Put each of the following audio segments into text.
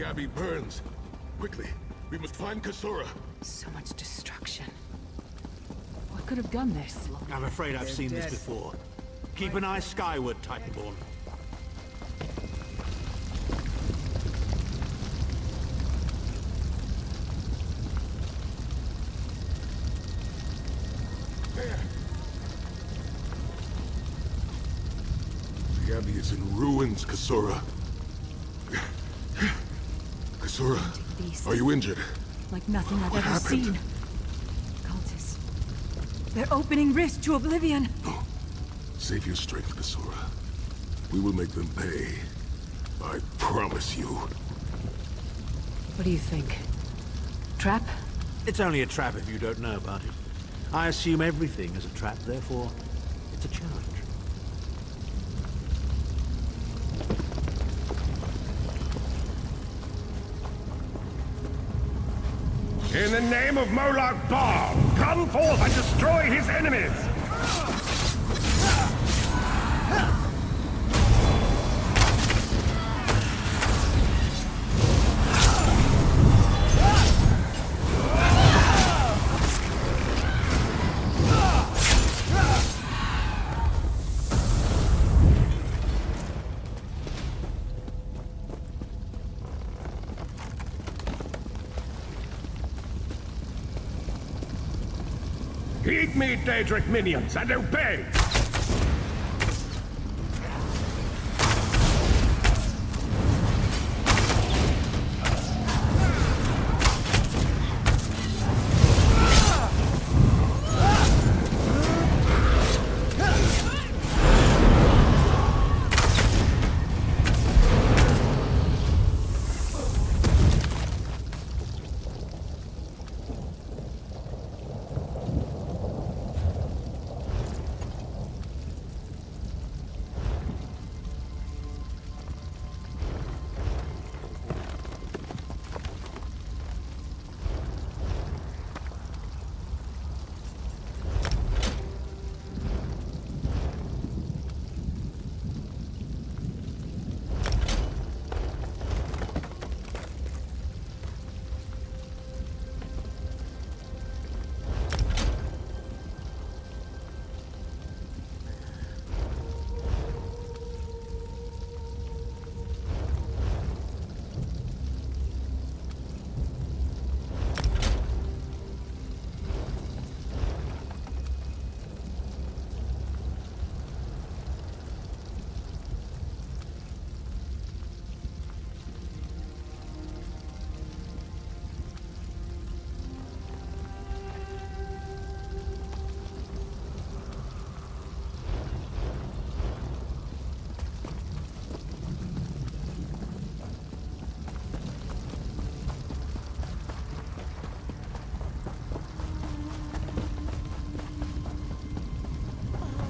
abbey burns. Quickly, we must find Kasura. So much destruction. What could have done this? I'm afraid I've seen this before. Keep an eye skyward, Titanborn. There! The abbey is in ruins, Kasura. Kasura, are you injured? Like nothing I've What ever happened? seen. Cultists. They're opening Rift to oblivion. No. Save your strength, Kasura. We will make them pay. I promise you. What do you think? Trap? It's only a trap if you don't know about it. I assume everything is a trap, therefore, it's a challenge. In the name of Molag Bal, come forth and destroy his enemies! Heed me, Daedric minions, and obey!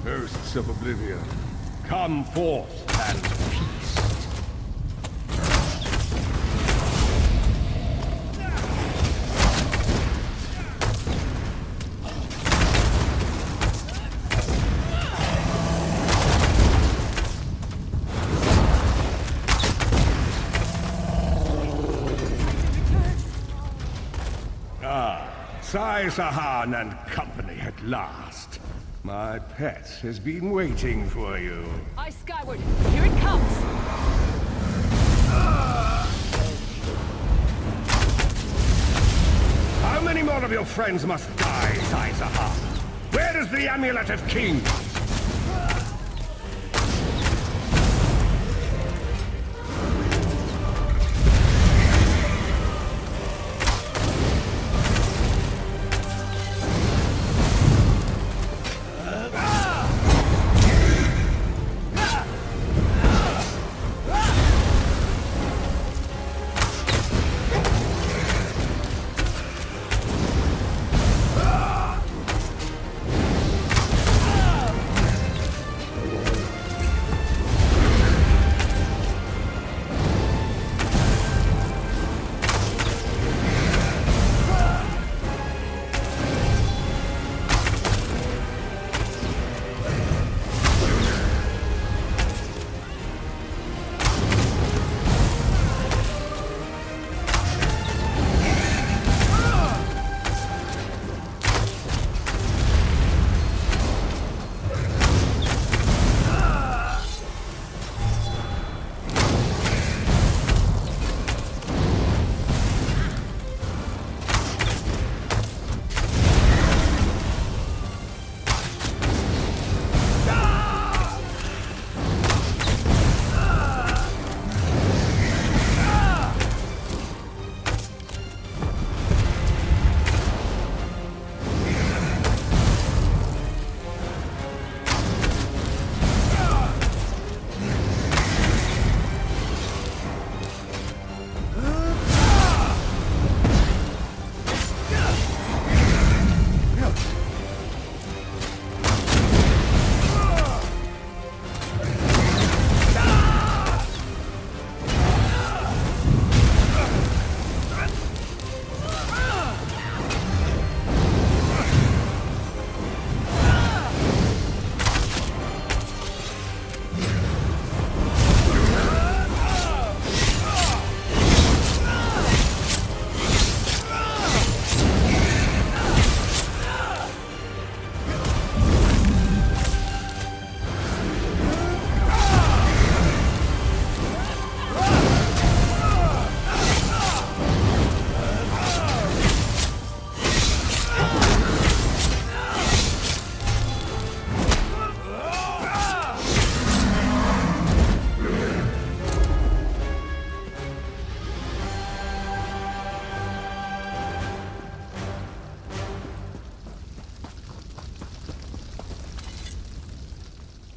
Hosts of Oblivion, come forth and feast. Sai Sahan and company at last. My pet has been waiting for you. Eye skyward. Here it comes. How many more of your friends must die, Sai Sahan? Where is the Amulet of Kings?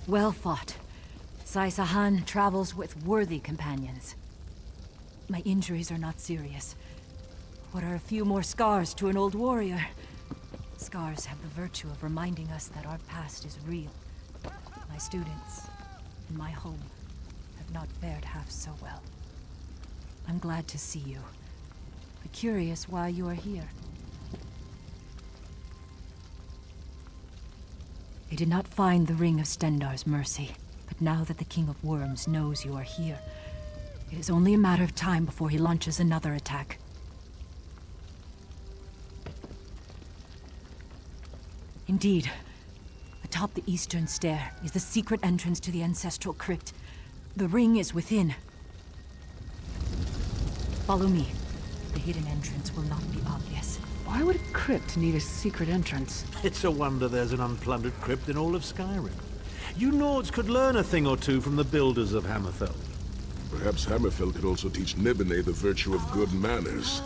Well fought. Sai Sahan travels with worthy companions. My injuries are not serious. What are a few more scars to an old warrior? Scars have the virtue of reminding us that our past is real. My students, and my home, have not fared half so well. I'm glad to see you, but curious why you are here. They did not find the Ring of Stendarr's mercy, but now that the King of Worms knows you are here, it is only a matter of time before he launches another attack. Indeed, atop the eastern stair is the secret entrance to the ancestral crypt. The ring is within. Follow me. The hidden entrance will not be obvious. Why would a crypt need a secret entrance? It's a wonder there's an unplundered crypt in all of Skyrim. You Nords could learn a thing or two from the builders of Hammerfell. Perhaps Hammerfell could also teach Nibene the virtue of good manners.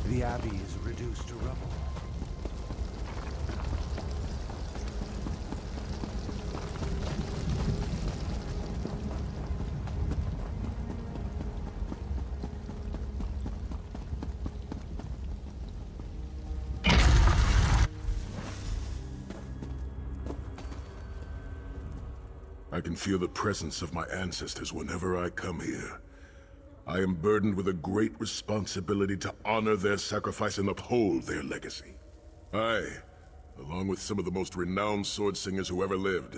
The Abbey is reduced to rubble. I can feel the presence of my ancestors whenever I come here. I am burdened with a great responsibility to honor their sacrifice and uphold their legacy. I, along with some of the most renowned sword singers who ever lived,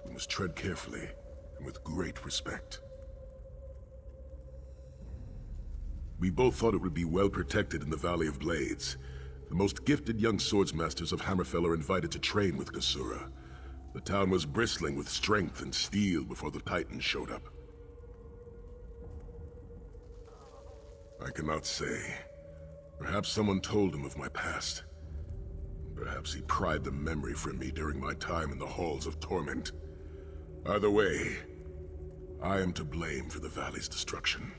we must tread carefully and with great respect. We both thought it would be well protected in the Valley of Blades. The most gifted young swordsmasters of Hammerfell are invited to train with Kasura. The town was bristling with strength and steel before the Titans showed up. I cannot say. Perhaps someone told him of my past. Perhaps he pried the memory from me during my time in the Halls of Torment. Either way, I am to blame for the valley's destruction.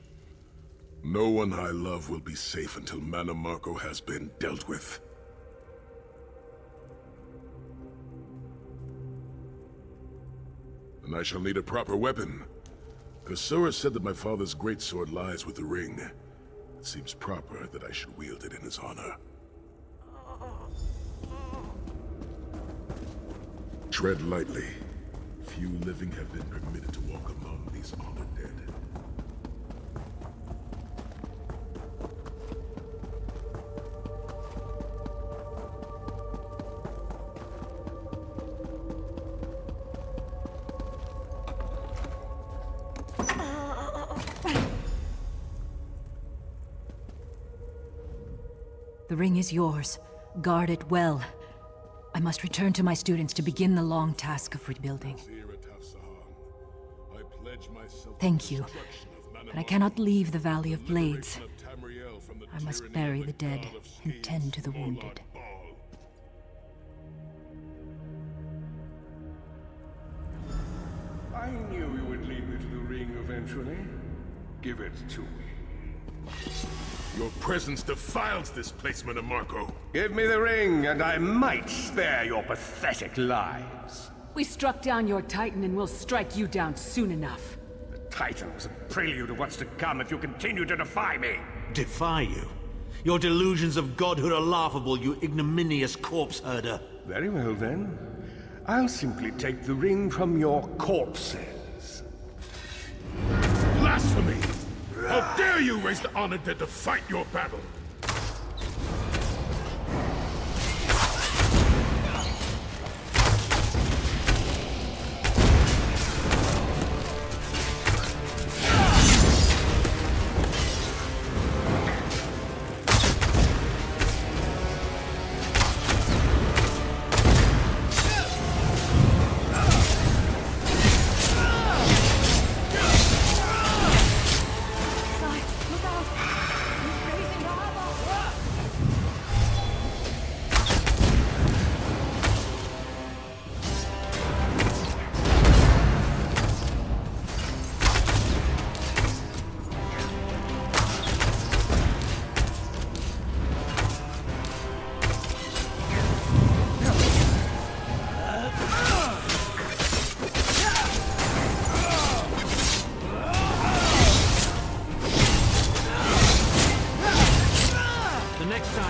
No one I love will be safe until Mana Marco has been dealt with. And I shall need a proper weapon. Kasura said that my father's greatsword lies with the ring. It seems proper that I should wield it in his honor. Tread lightly. Few living have been permitted to walk among these honored dead. The ring is yours. Guard it well. I must return to my students to begin the long task of rebuilding. Thank you, but I cannot leave the Valley of Blades. I must bury the dead and tend to the wounded. I knew you would lead me to the ring eventually. Give it to me. Your presence defiles this place, Mana Marco. Give me the ring, and I might spare your pathetic lives. We struck down your Titan and we'll strike you down soon enough. The Titan was a prelude of what's to come if you continue to defy me. Defy you? Your delusions of godhood are laughable, you ignominious corpse herder. Very well then. I'll simply take the ring from your corpses. Blasphemy! How dare you raise the honored dead to fight your battle! Sai, look out! He's raising up!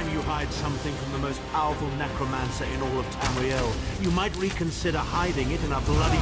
time you hide something from the most powerful necromancer in all of Tamriel, you might reconsider hiding it in a bloody...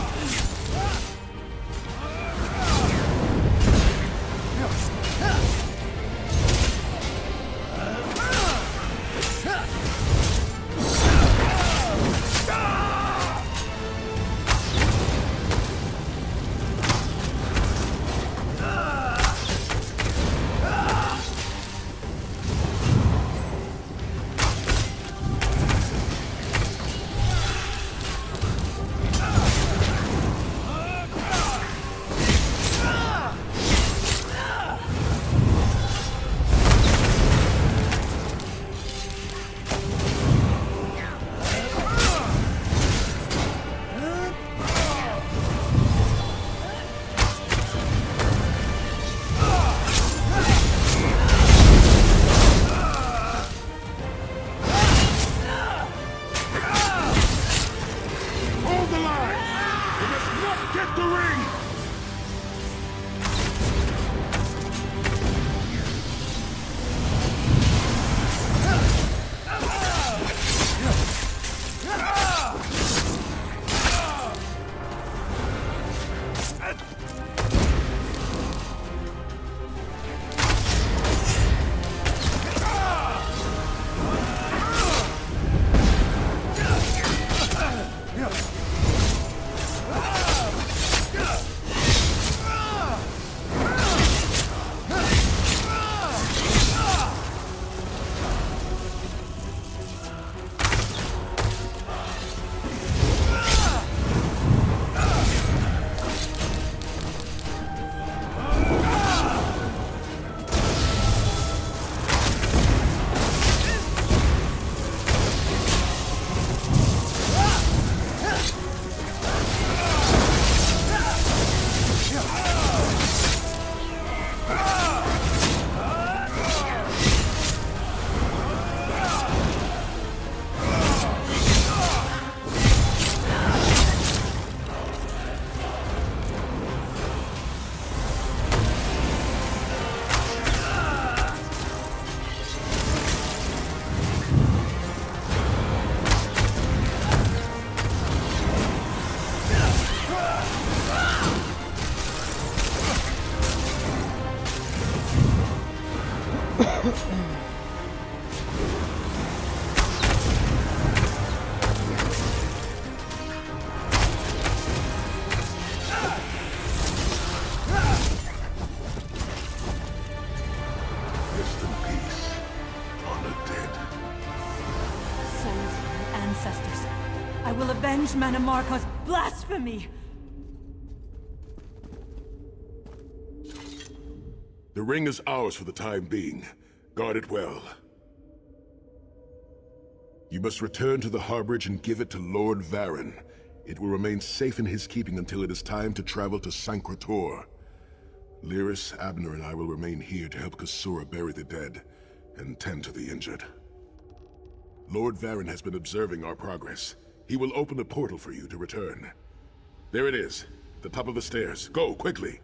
Avenge Manamarco's blasphemy! The ring is ours for the time being. Guard it well. You must return to the harborage and give it to Lord Varen. It will remain safe in his keeping until it is time to travel to Sancretor. Lyris, Abner, and I will remain here to help Kasura bury the dead and tend to the injured. Lord Varen has been observing our progress. He will open a portal for you to return. There it is, at the top of the stairs. Go, quickly!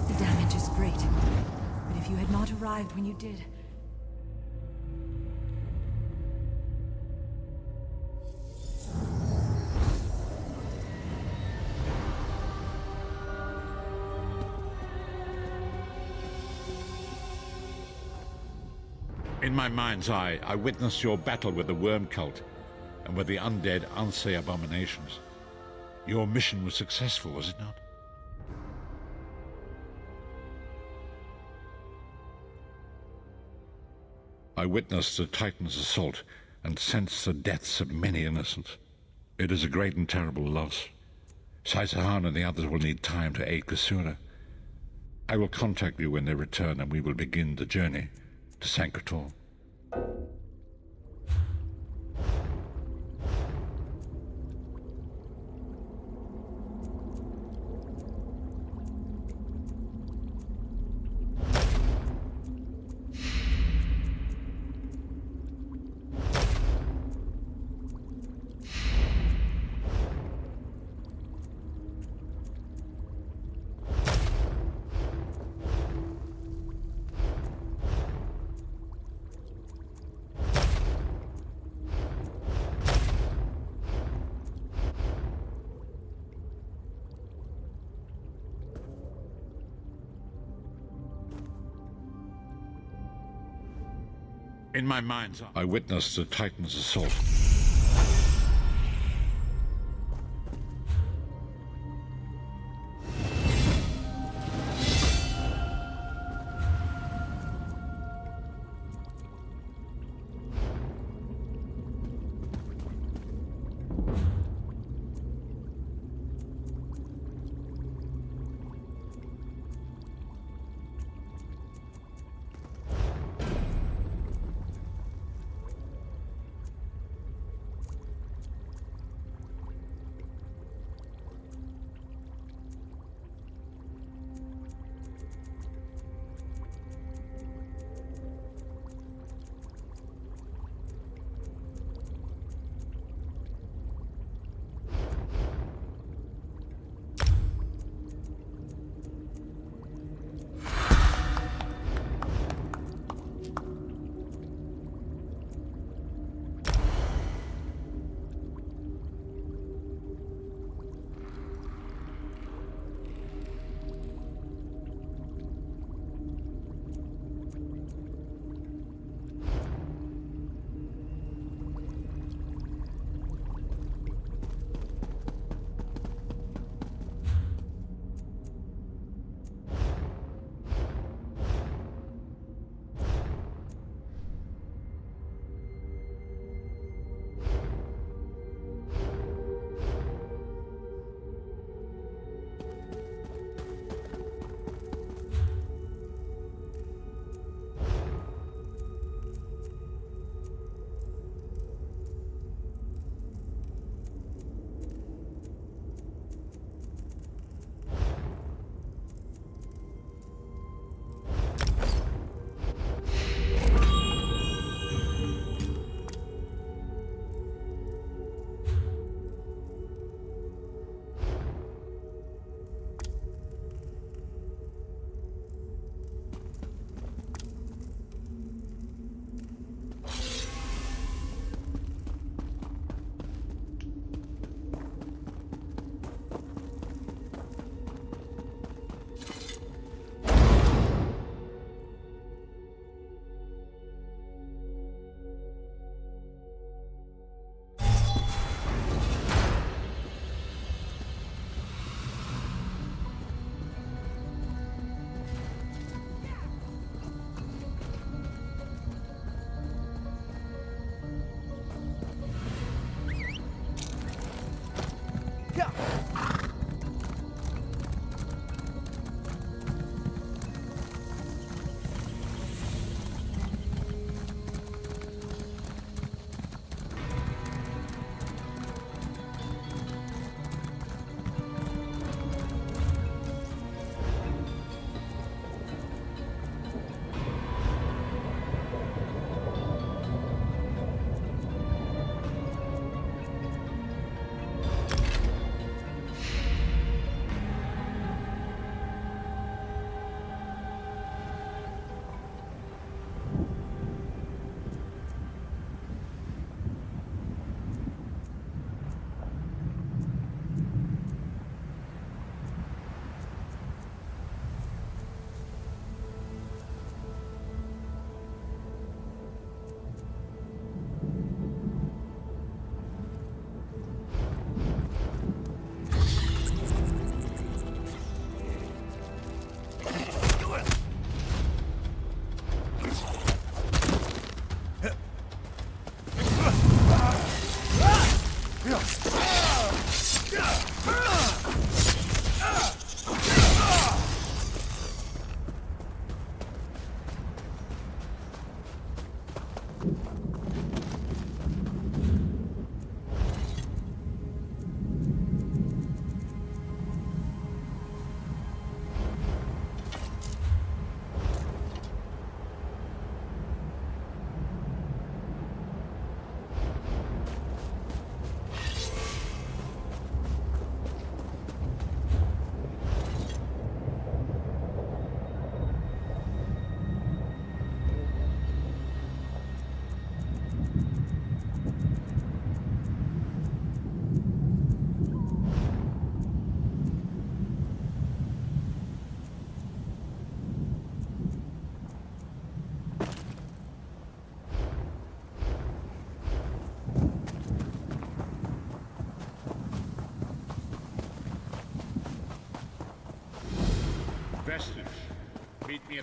The damage is great, but if you had not arrived when you did... In my mind's eye, I witnessed your battle with the worm cult and with the undead Ansei abominations. Your mission was successful, was it not? I witnessed the Titan's assault and sensed the deaths of many innocents. It is a great and terrible loss. Saisahan and the others will need time to aid Kasura. I will contact you when they return and we will begin the journey to Sancretor. In my mind's eye, I witnessed the Titan's assault.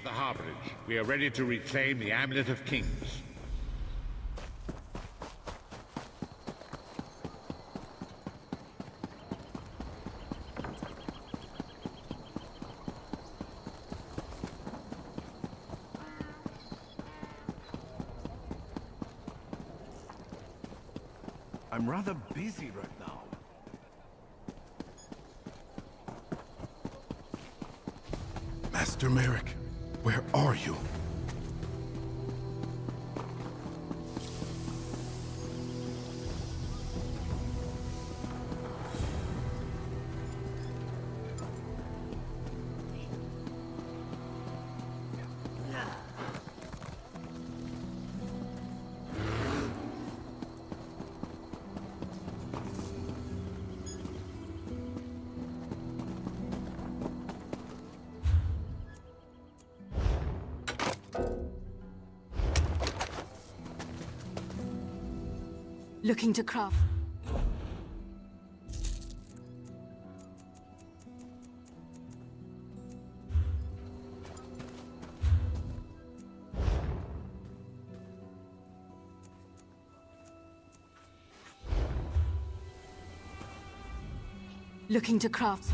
at the harborage. We are ready to reclaim the Amulet of Kings. I'm rather busy right now. Master Merrick, where are you? Looking to craft. Looking to craft.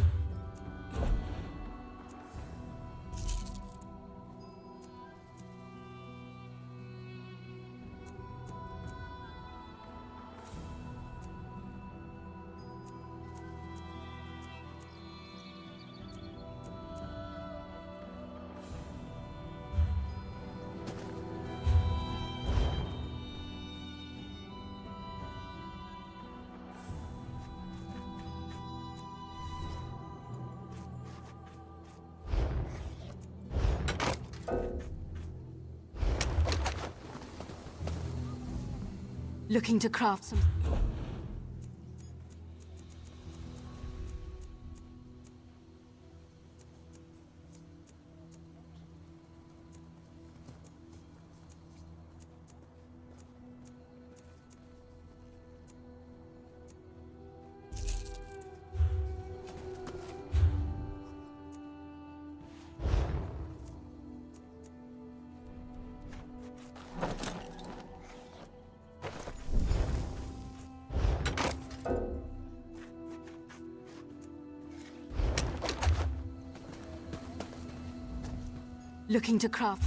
Looking to craft some. Looking to craft.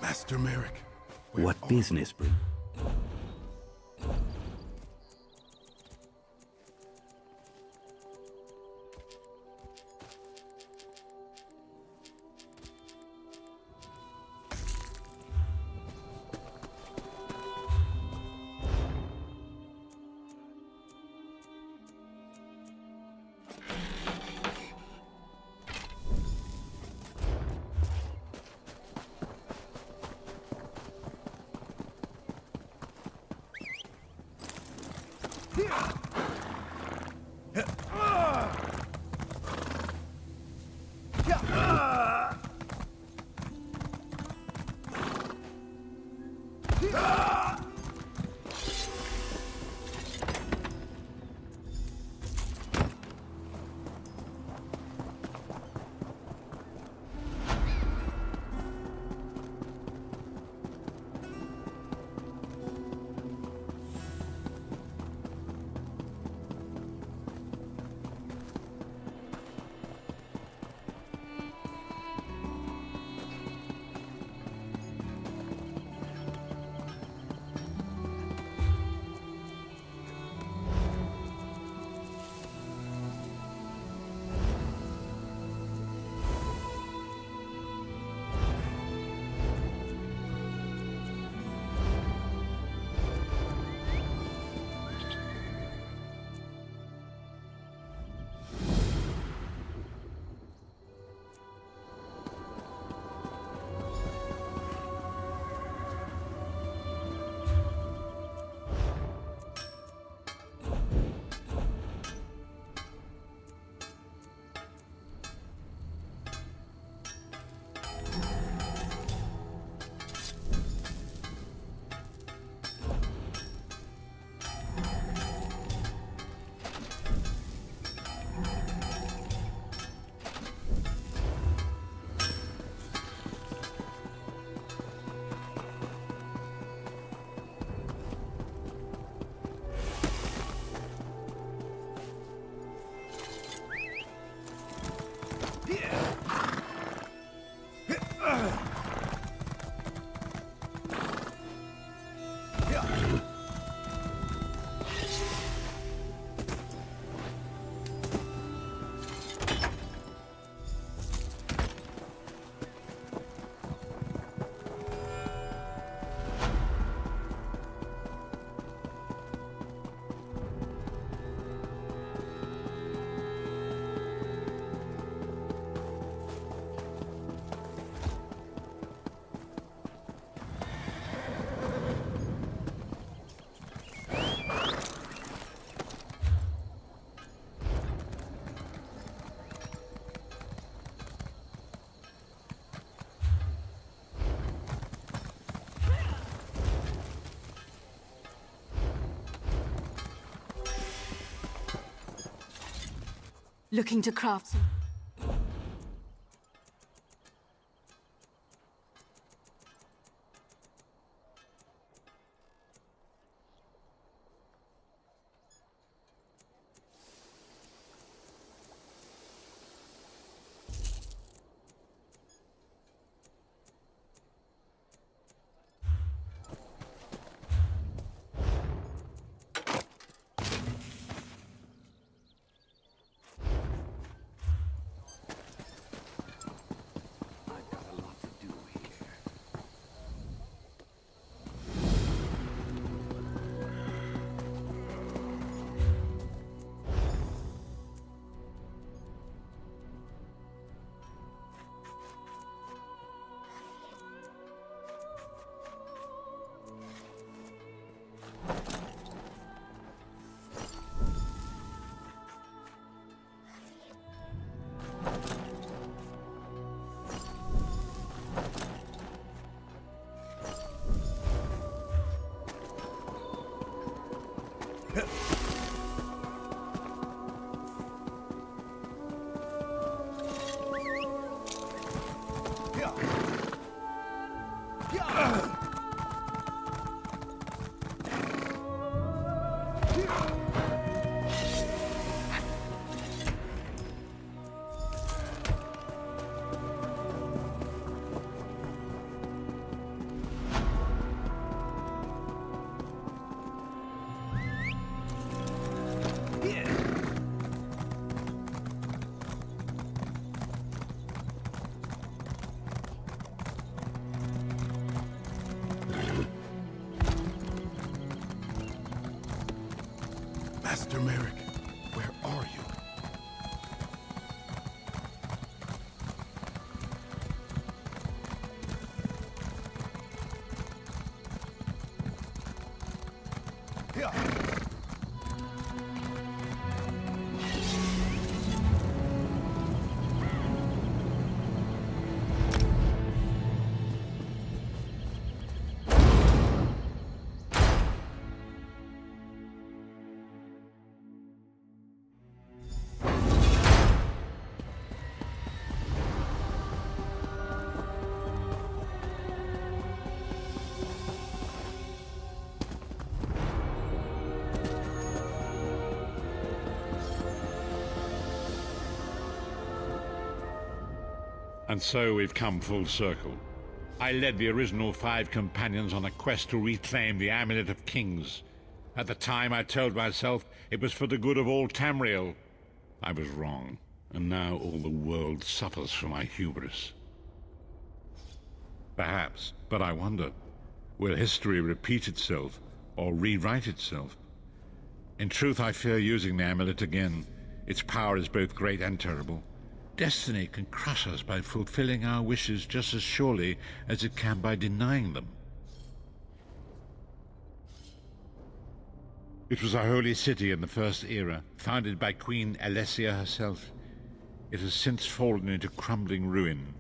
Master Merrick, where What are business, Brie? Looking to craft some... Master Merrick, where are you? And so we've come full circle. I led the original 5 companions on a quest to reclaim the Amulet of Kings. At the time, I told myself it was for the good of all Tamriel. I was wrong, and now all the world suffers for my hubris. Perhaps, but I wonder, will history repeat itself, or rewrite itself? In truth, I fear using the amulet again. Its power is both great and terrible. Destiny can crush us by fulfilling our wishes just as surely as it can by denying them. It was a holy city in the First Era, founded by Queen Alessia herself. It has since fallen into crumbling ruin.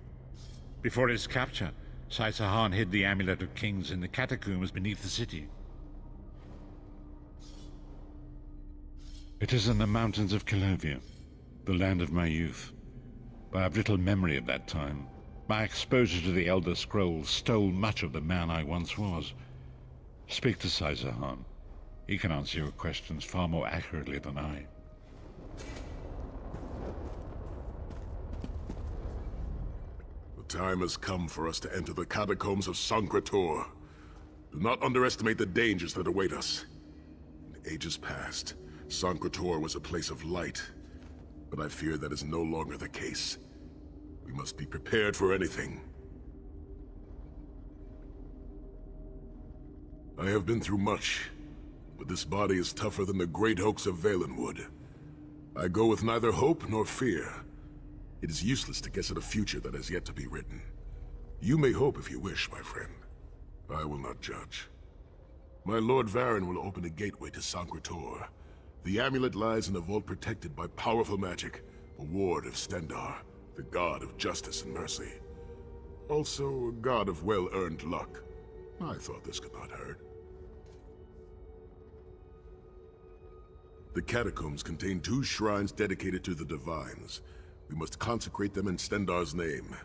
Before its capture, Saisahan hid the Amulet of Kings in the catacombs beneath the city. It is in the mountains of Calovia, the land of my youth. But I have little memory of that time. My exposure to the Elder Scrolls stole much of the man I once was. Speak to Saisahan. He can answer your questions far more accurately than I. The time has come for us to enter the catacombs of Sancretor. Do not underestimate the dangers that await us. In ages past, Sancretor was a place of light. But I fear that is no longer the case. We must be prepared for anything. I have been through much, but this body is tougher than the great oaks of Valenwood. I go with neither hope nor fear. It is useless to guess at a future that has yet to be written. You may hope if you wish, my friend. I will not judge. My Lord Varen will open a gateway to Sancretor. The amulet lies in a vault protected by powerful magic, a ward of Stendarr, the god of justice and mercy. Also, a god of well-earned luck. I thought this could not hurt. The catacombs contain 2 shrines dedicated to the Divines. We must consecrate them in Stendarr's name.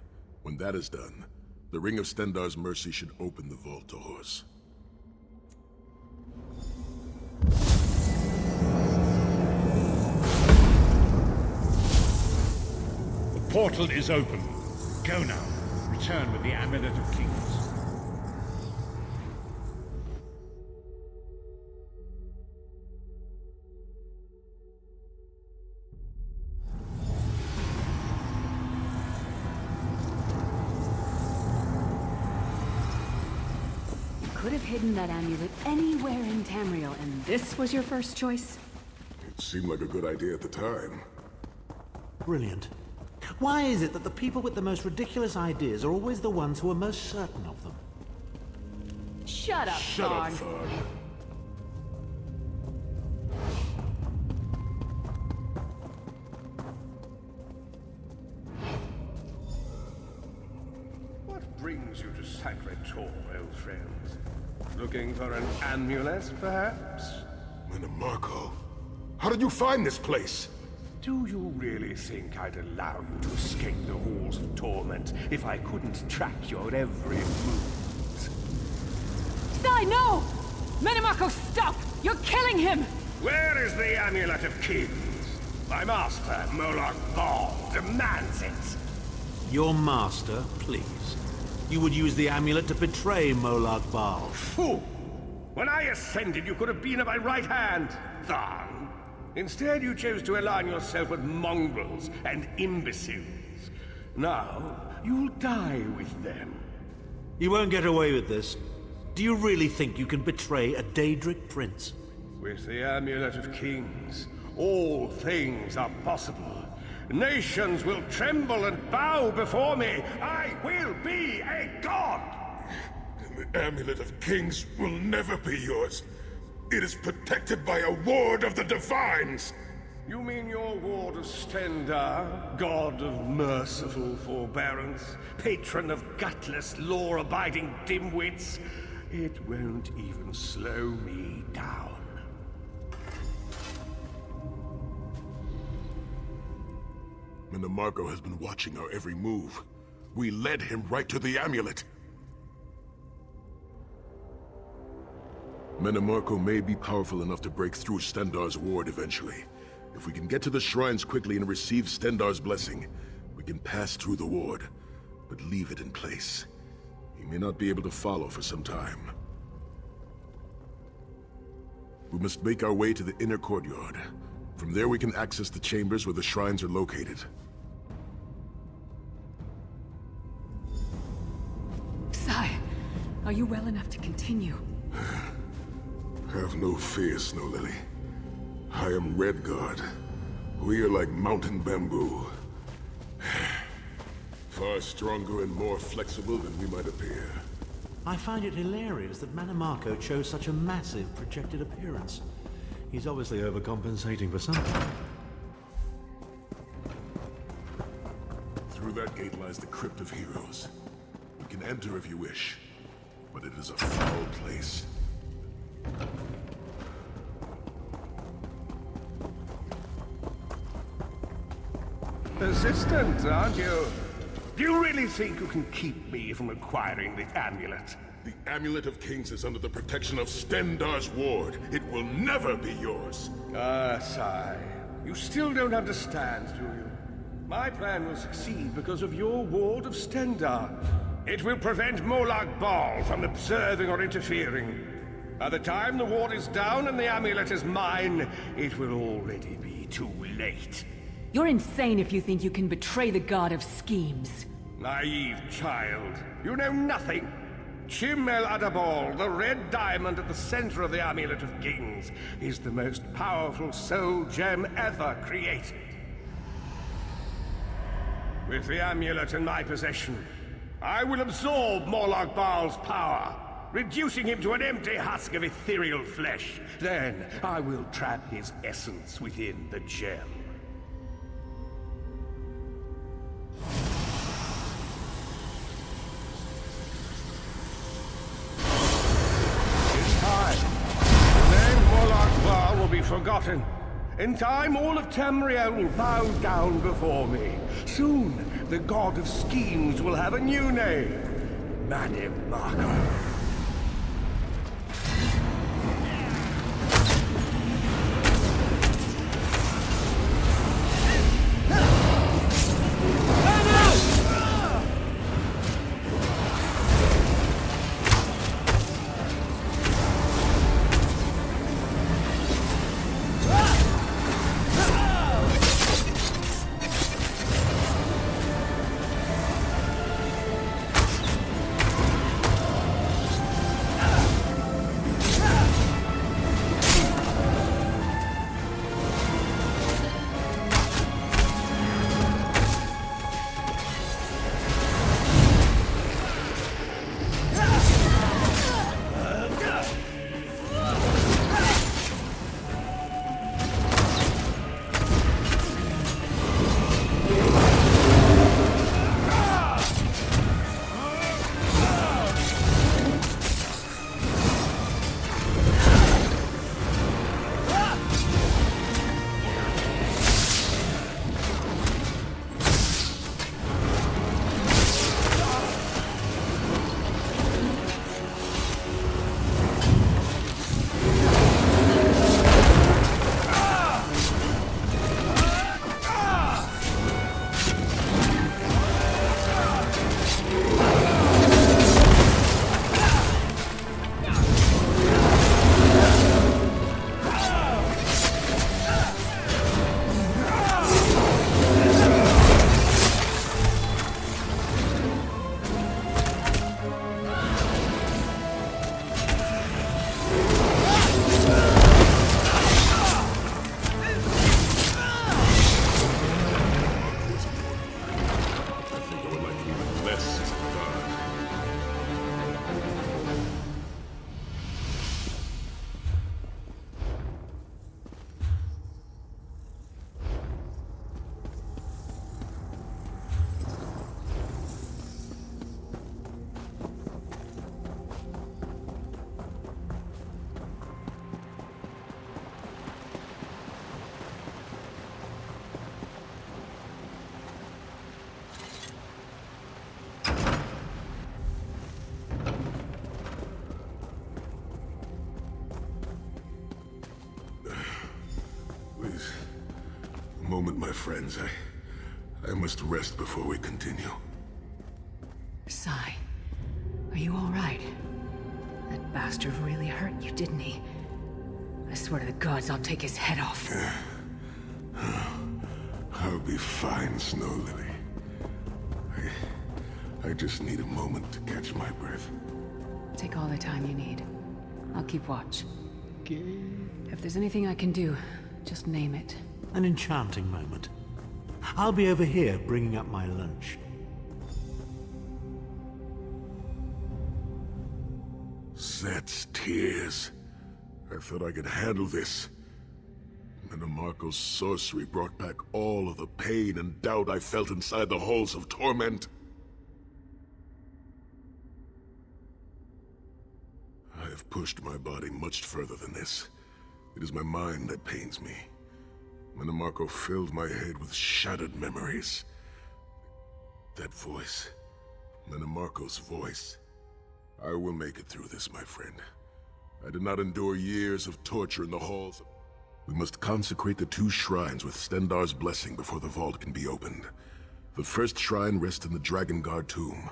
When that is done, the Ring of Stendarr's mercy should open the vault doors. The portal is open. Go now. Return with the Amulet of Kings. You could have hidden that amulet anywhere in Tamriel, and this was your first choice? It seemed like a good idea at the time. Brilliant. Why is it that the people with the most ridiculous ideas are always the ones who are most certain of them? Shut up, Shut up, Thorn. Thorn. What brings you to Sacred Tor, old friends? Looking for an amulet, perhaps? Marco, how did you find this place? Do you really think I'd allow you to escape the halls of torment if I couldn't track your every move? Sai, no! Menimarco, stop! You're killing him! Where is the Amulet of Kings? My master, Moloch Ball, demands it. Your master, please. You would use the amulet to betray Molag Bal. Fool! When I ascended, you could have been at my right hand, Tharn. Instead, you chose to align yourself with mongrels and imbeciles. Now, you'll die with them. You won't get away with this. Do you really think you can betray a Daedric prince? With the Amulet of Kings, all things are possible. Nations will tremble and bow before me. I will be a god! The Amulet of Kings will never be yours. It is protected by a ward of the Divines! You mean your ward of Stendarr, god of merciful forbearance, patron of gutless, law-abiding dimwits? It won't even slow me down. Menimarco has been watching our every move. We led him right to the amulet. Menimarco may be powerful enough to break through Stendarr's ward eventually. If we can get to the shrines quickly and receive Stendarr's blessing, we can pass through the ward, but leave it in place. He may not be able to follow for some time. We must make our way to the inner courtyard. From there we can access the chambers where the shrines are located. Sai, are you well enough to continue? Have no fear, Snow Lily. I am Redguard. We are like mountain bamboo. Far stronger and more flexible than we might appear. I find it hilarious that Menimarco chose such a massive projected appearance. He's obviously overcompensating for something. Through that gate lies the Crypt of Heroes. You can enter if you wish, but it is a foul place. Persistent, aren't you? Do you really think you can keep me from acquiring the amulet? The Amulet of Kings is under the protection of Stendarr's ward. It will never be yours. Ah, Sai. You still don't understand, do you? My plan will succeed because of your ward of Stendarr. It will prevent Molag Bal from observing or interfering. By the time the ward is down and the amulet is mine, it will already be too late. You're insane if you think you can betray the god of schemes. Naive child. You know nothing. Chim El Adabal, the red diamond at the center of the Amulet of Kings, is the most powerful soul gem ever created. With the amulet in my possession, I will absorb Molag Bal's power, reducing him to an empty husk of ethereal flesh. Then I will trap his essence within the gem. It's time. The name Molag Bal will be forgotten, In time, all of Tamriel will bow down before me. Soon, the god of schemes will have a new name. Manimarco. Moment, my friends. I must rest before we continue. Sai, are you all right? That bastard really hurt you, didn't he? I swear to the gods, I'll take his head off. I'll be fine, Snow Lily. I just need a moment to catch my breath. Take all the time you need. I'll keep watch. If there's anything I can do, just name it. An enchanting moment. I'll be over here bringing up my lunch. Set's tears. I thought I could handle this. Manimarco's sorcery brought back all of the pain and doubt I felt inside the halls of torment. I have pushed my body much further than this. It is my mind that pains me. Manimarco filled my head with shattered memories. That voice. Manimarco's voice. I will make it through this, my friend. I did not endure years of torture in the halls. We must consecrate the 2 shrines with Stendarr's blessing before the vault can be opened. The first shrine rests in the Dragon Guard tomb,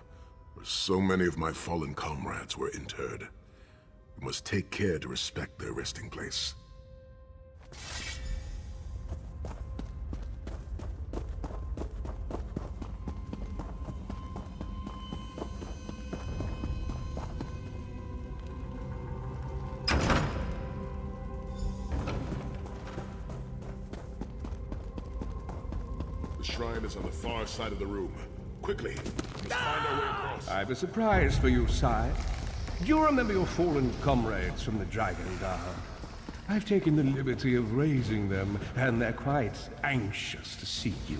where so many of my fallen comrades were interred. We must take care to respect their resting place. The shrine is on the far side of the room. Quickly, we must find our way across. I have a surprise for you, Sai. Do you remember your fallen comrades from the Dragon Guard? I've taken the liberty of raising them, and they're quite anxious to see you.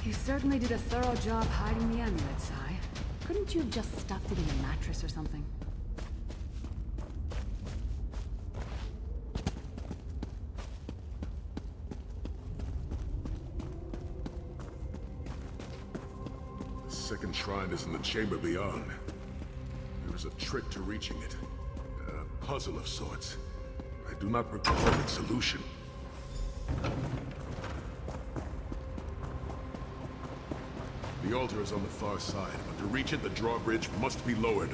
You certainly did a thorough job hiding the amulet, Sai. Couldn't you have just stuffed it in a mattress or something? The second shrine is in the chamber beyond. There is a trick to reaching it. A puzzle of sorts. I do not recall its solution. The altar is on the far side, but to reach it, the drawbridge must be lowered.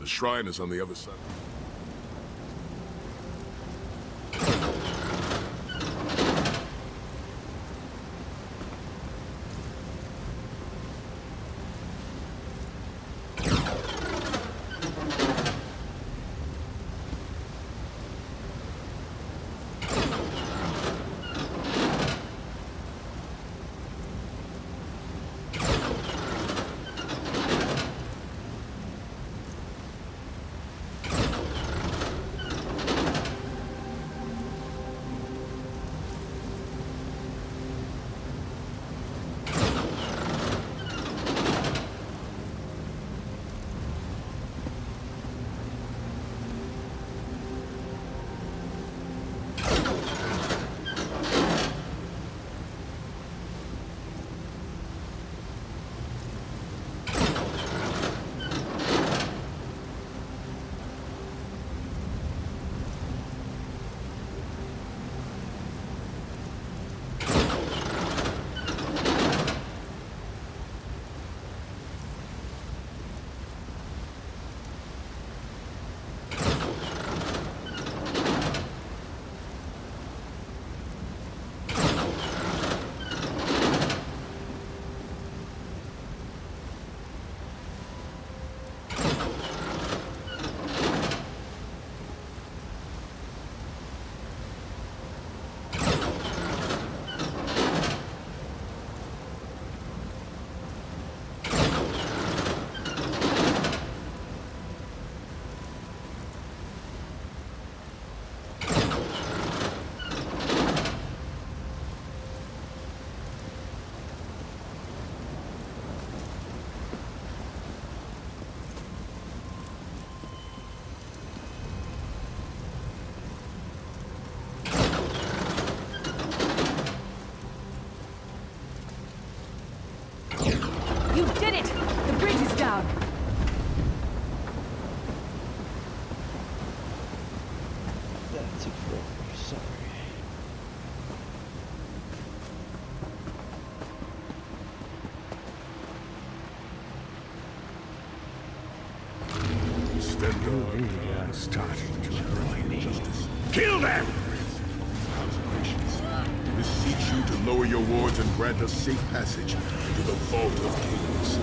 The shrine is on the other side. took forever, sorry. Stendar starting to annoy me. Kill them! Consecrations. Beseech you to lower your wards and grant us safe passage into the Vault of Kings.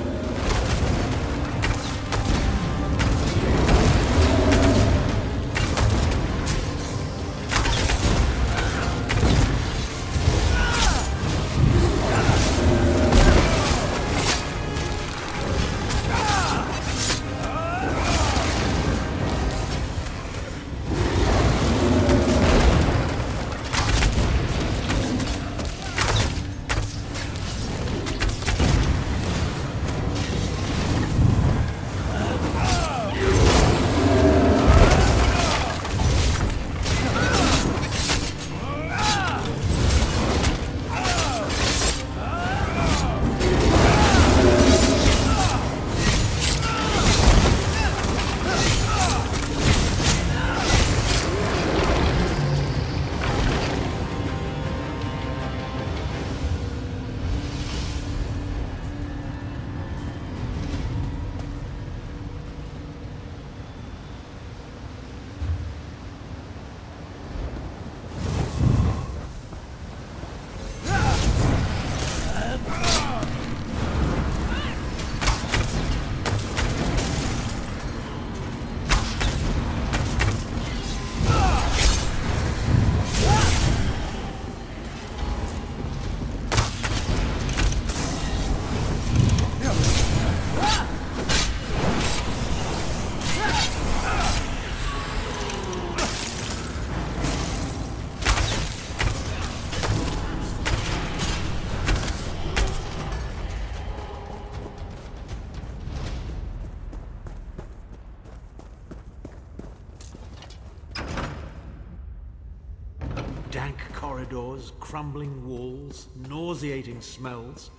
Dank corridors, crumbling walls, nauseating smells.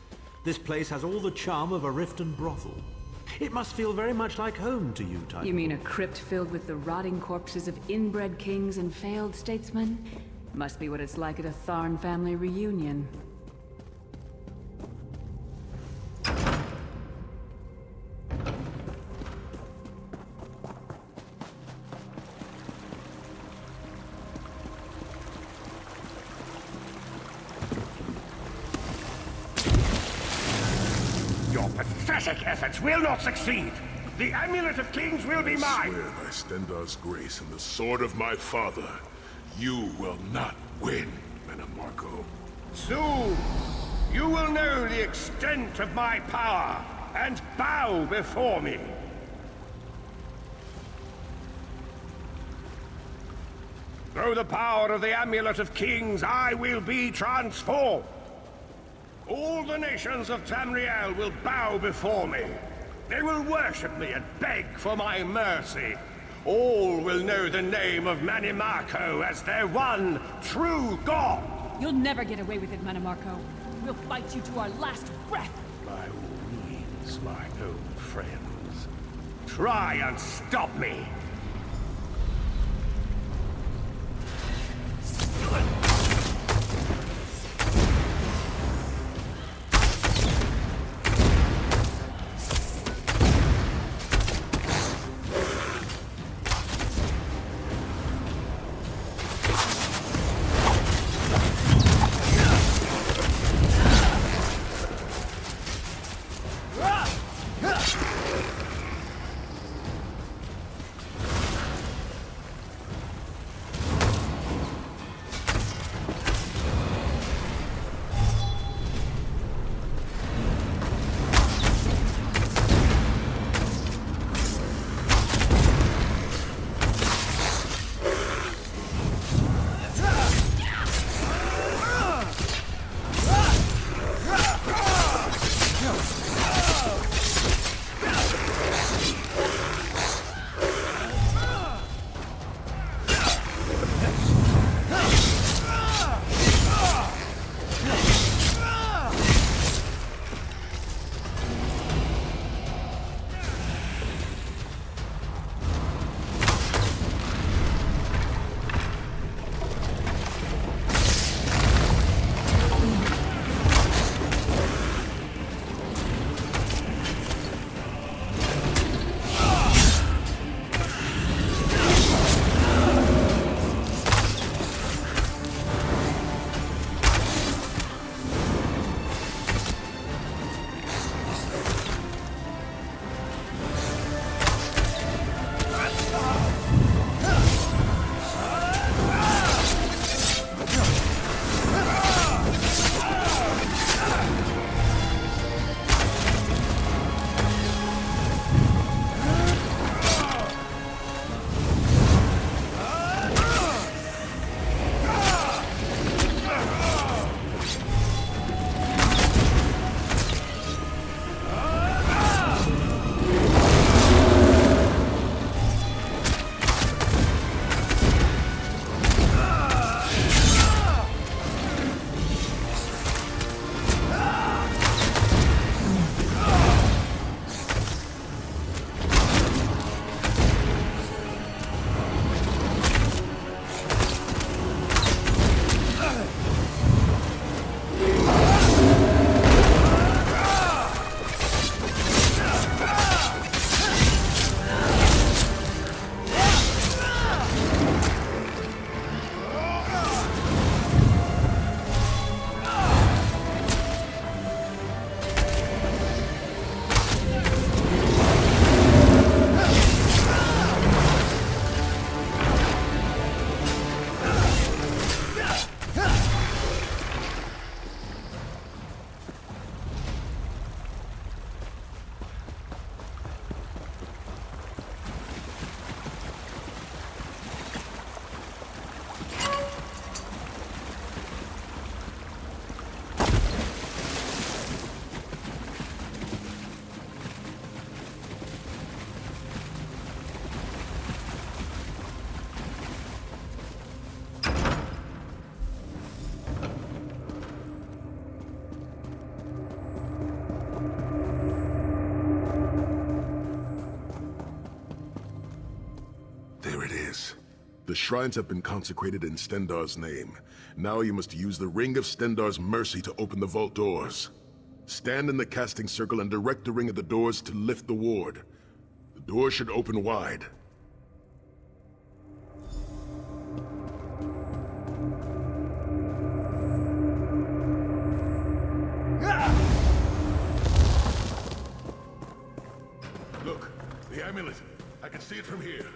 This place has all the charm of a Riften brothel. It must feel very much like home to you, Titan. You mean a crypt filled with the rotting corpses of inbred kings and failed statesmen? Must be what it's like at a Tharn family reunion. Your pathetic efforts will not succeed. The Amulet of Kings will be I mine. swear by Stendar's grace and the sword of my father, you will not win, Manamarco. Soon, you will know the extent of my power and bow before me. Through the power of the Amulet of Kings, I will be transformed. All the nations of Tamriel will bow before me. They will worship me and beg for my mercy. All will know the name of Manimarco as their one true god. You'll never get away with it, Manamarco. We'll fight you to our last breath. By all means, my old friends. Try and stop me. it is. The shrines have been consecrated in Stendarr's name. Now you must use the Ring of Stendarr's mercy to open the vault doors. Stand in the casting circle and direct the ring at the doors to lift the ward. The door should open wide. Look, the amulet. I can see it from here.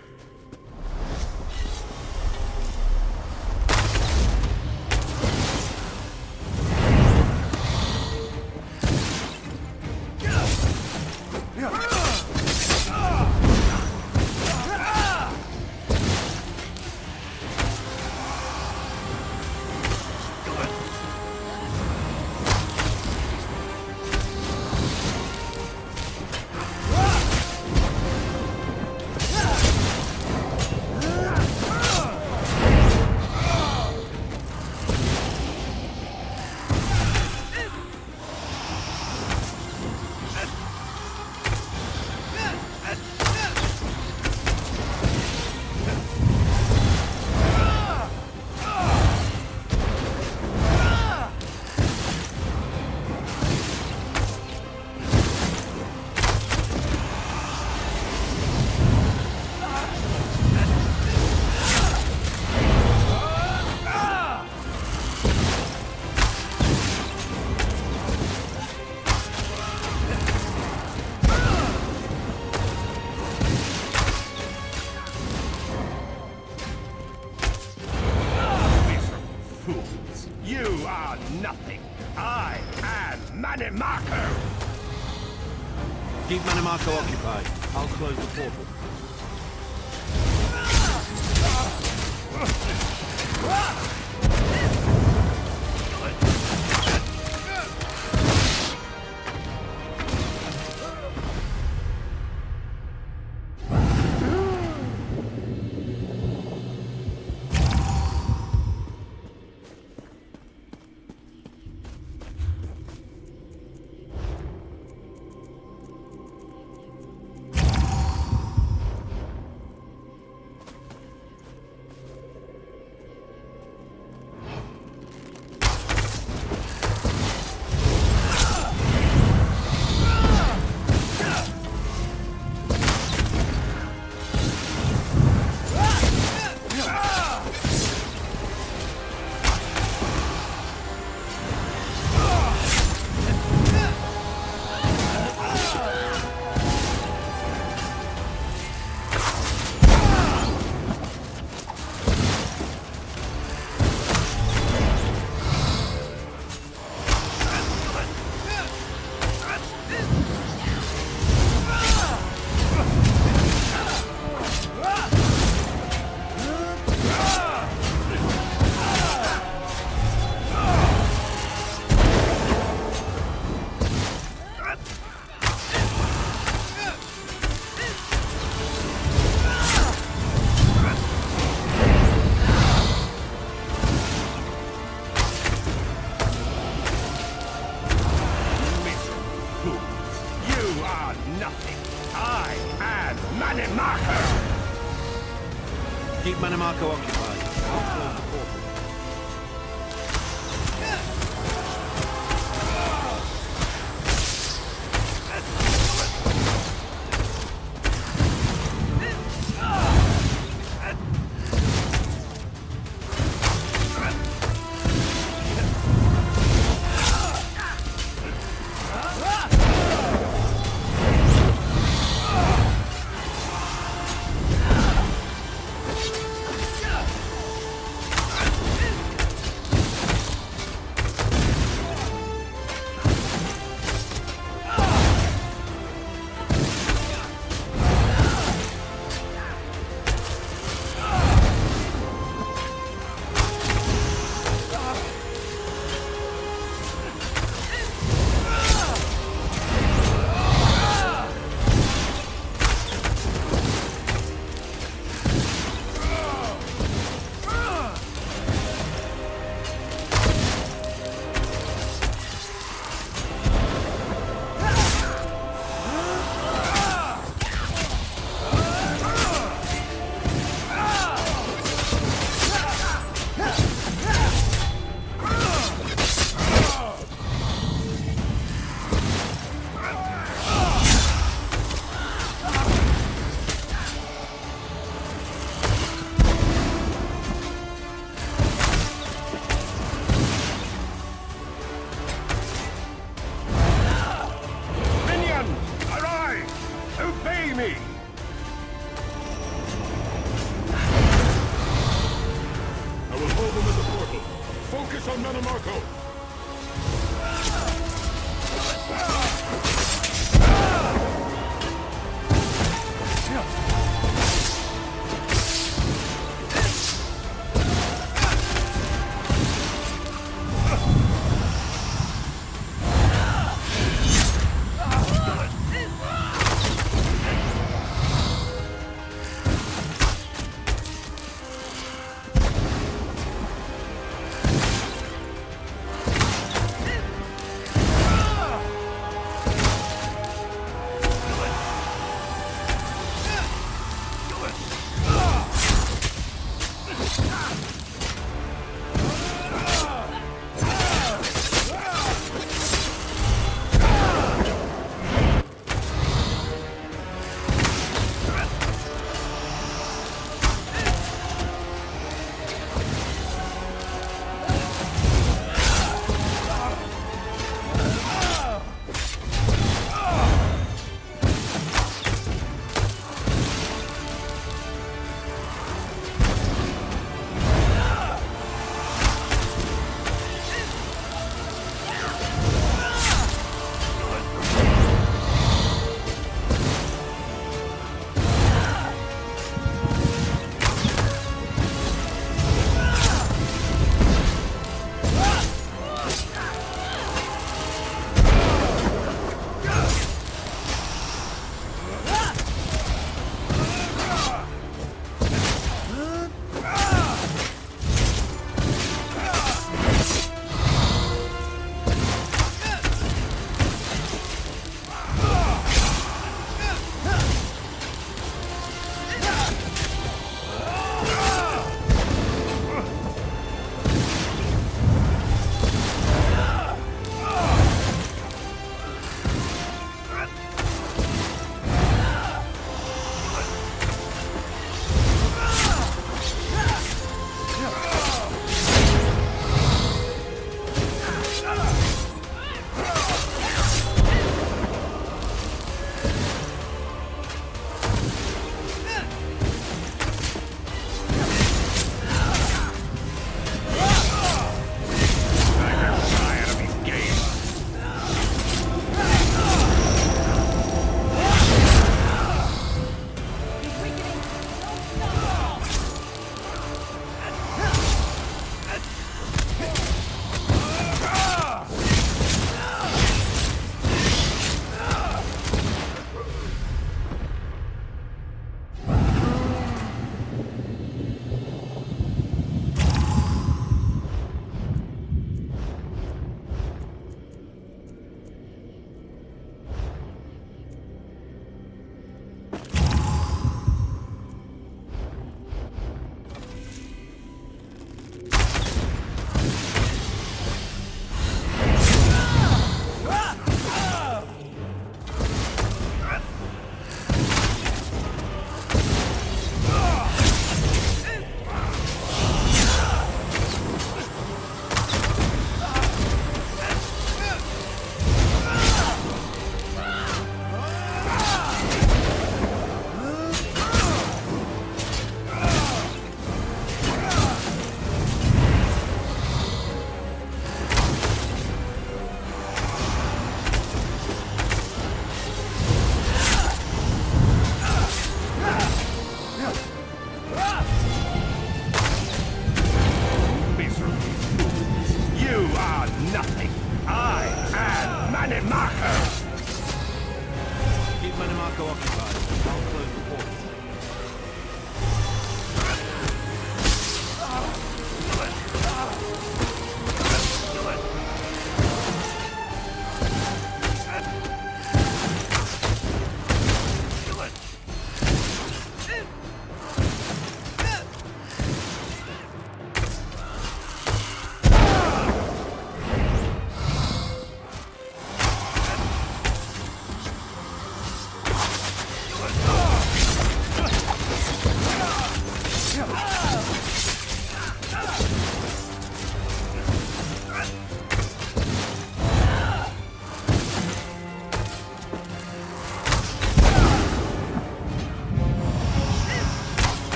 You are nothing. I am Manimarco! Keep Manimarco occupied. I'll close the portal. Keep Manimarco occupied. I'll close the portal. Commander Marco!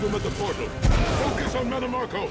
him at the portal. Focus on Metamarco.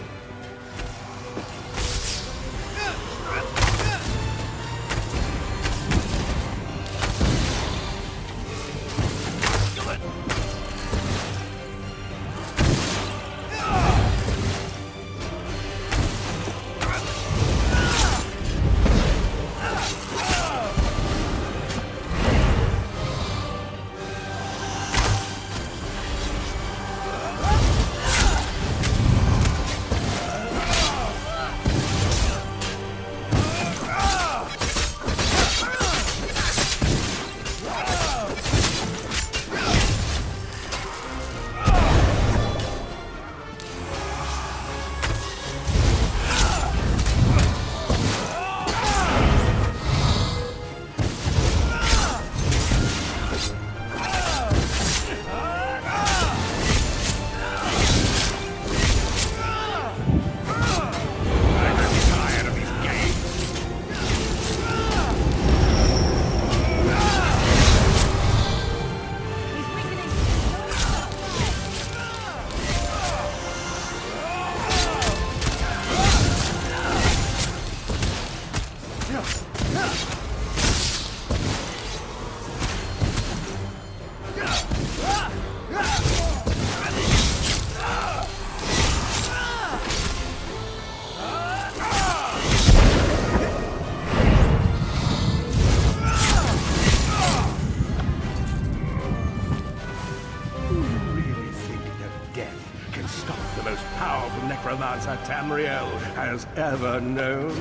Necromancer Tamriel has ever known.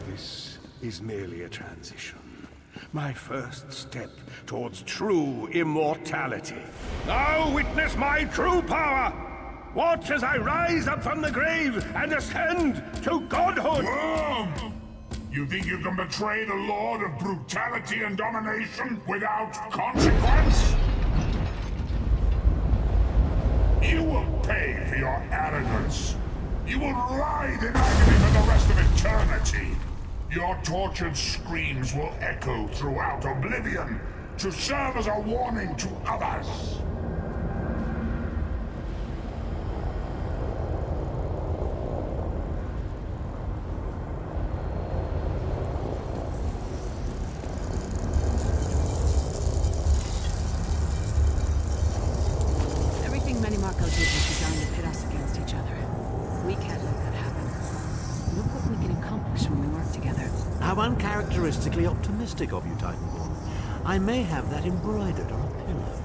This is merely a transition. My first step towards true immortality. Now witness my true power! Watch as I rise up from the grave and ascend to godhood! Worm! You think you can betray the Lord of Brutality and Domination without consequence? You will pay for your arrogance. You will writhe in agony for the rest of eternity. Your tortured screams will echo throughout oblivion to serve as a warning to others. Everything Menimarco did was designed to pit us against each other. We can't let that happen. Look what we can accomplish when we work together. How uncharacteristically optimistic of you, Titanborn. I may have that embroidered on a pillow.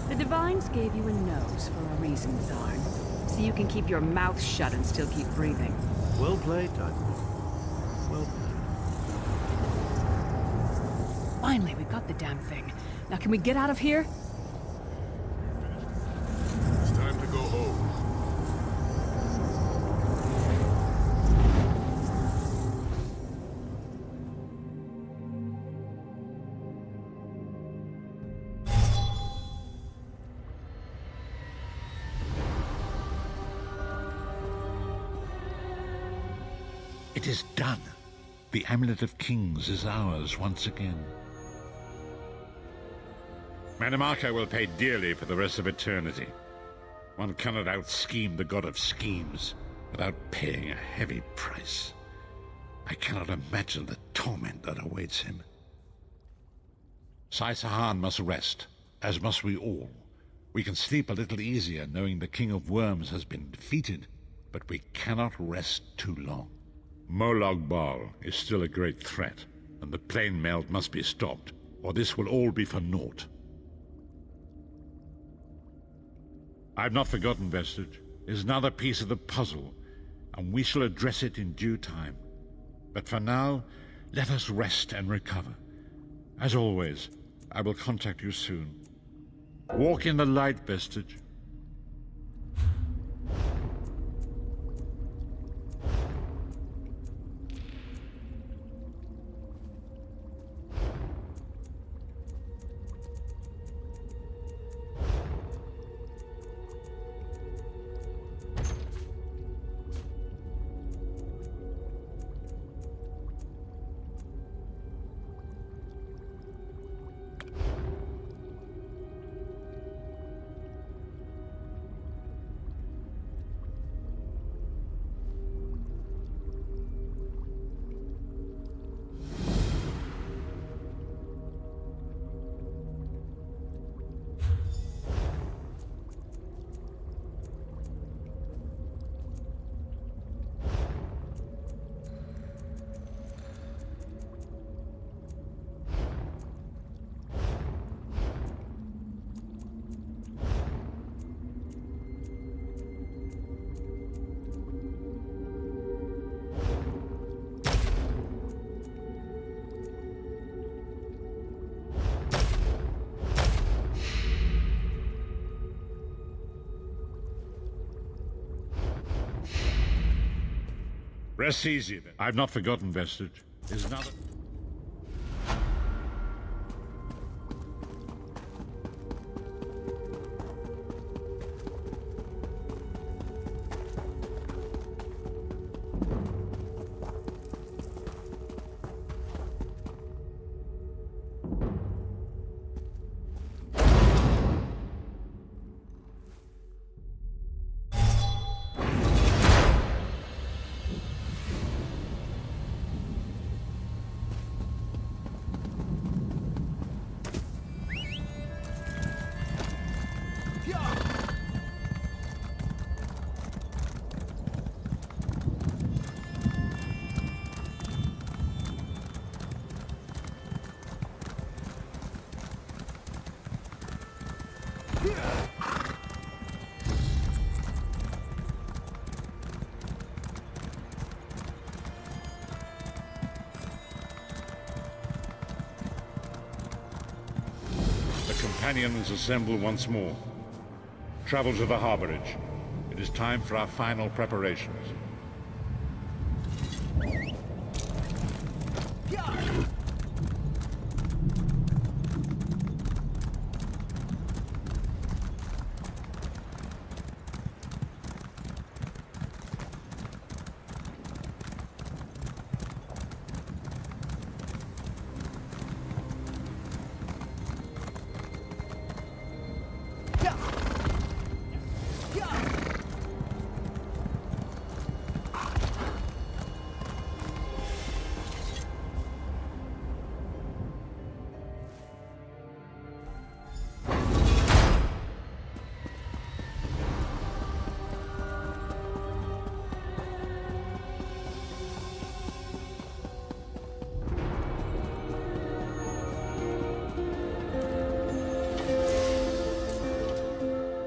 The Divines gave you a nose for a reason, Zarn. So you can keep your mouth shut and still keep breathing. Well played, Titanborn. Well played. Finally, we got the damn thing. Now can we get out of here? It's time to go home. It is done. The Amulet of Kings is ours once again. Menimarco will pay dearly for the rest of eternity. One cannot out-scheme the god of schemes without paying a heavy price. I cannot imagine the torment that awaits him. Sai-Sahan must rest, as must we all. We can sleep a little easier knowing the King of Worms has been defeated, but we cannot rest too long. Molag Bal is still a great threat, and the plane melt must be stopped, or this will all be for naught. I've not forgotten Vestige. It is another piece of the puzzle, and we shall address it in due time. But for now, let us rest and recover. As always, I will contact you soon. Walk in the light, Vestige. Rest easy, then. I've not forgotten, Vestige. There's another... Companions assemble once more. Travel to the harborage. It is time for our final preparations.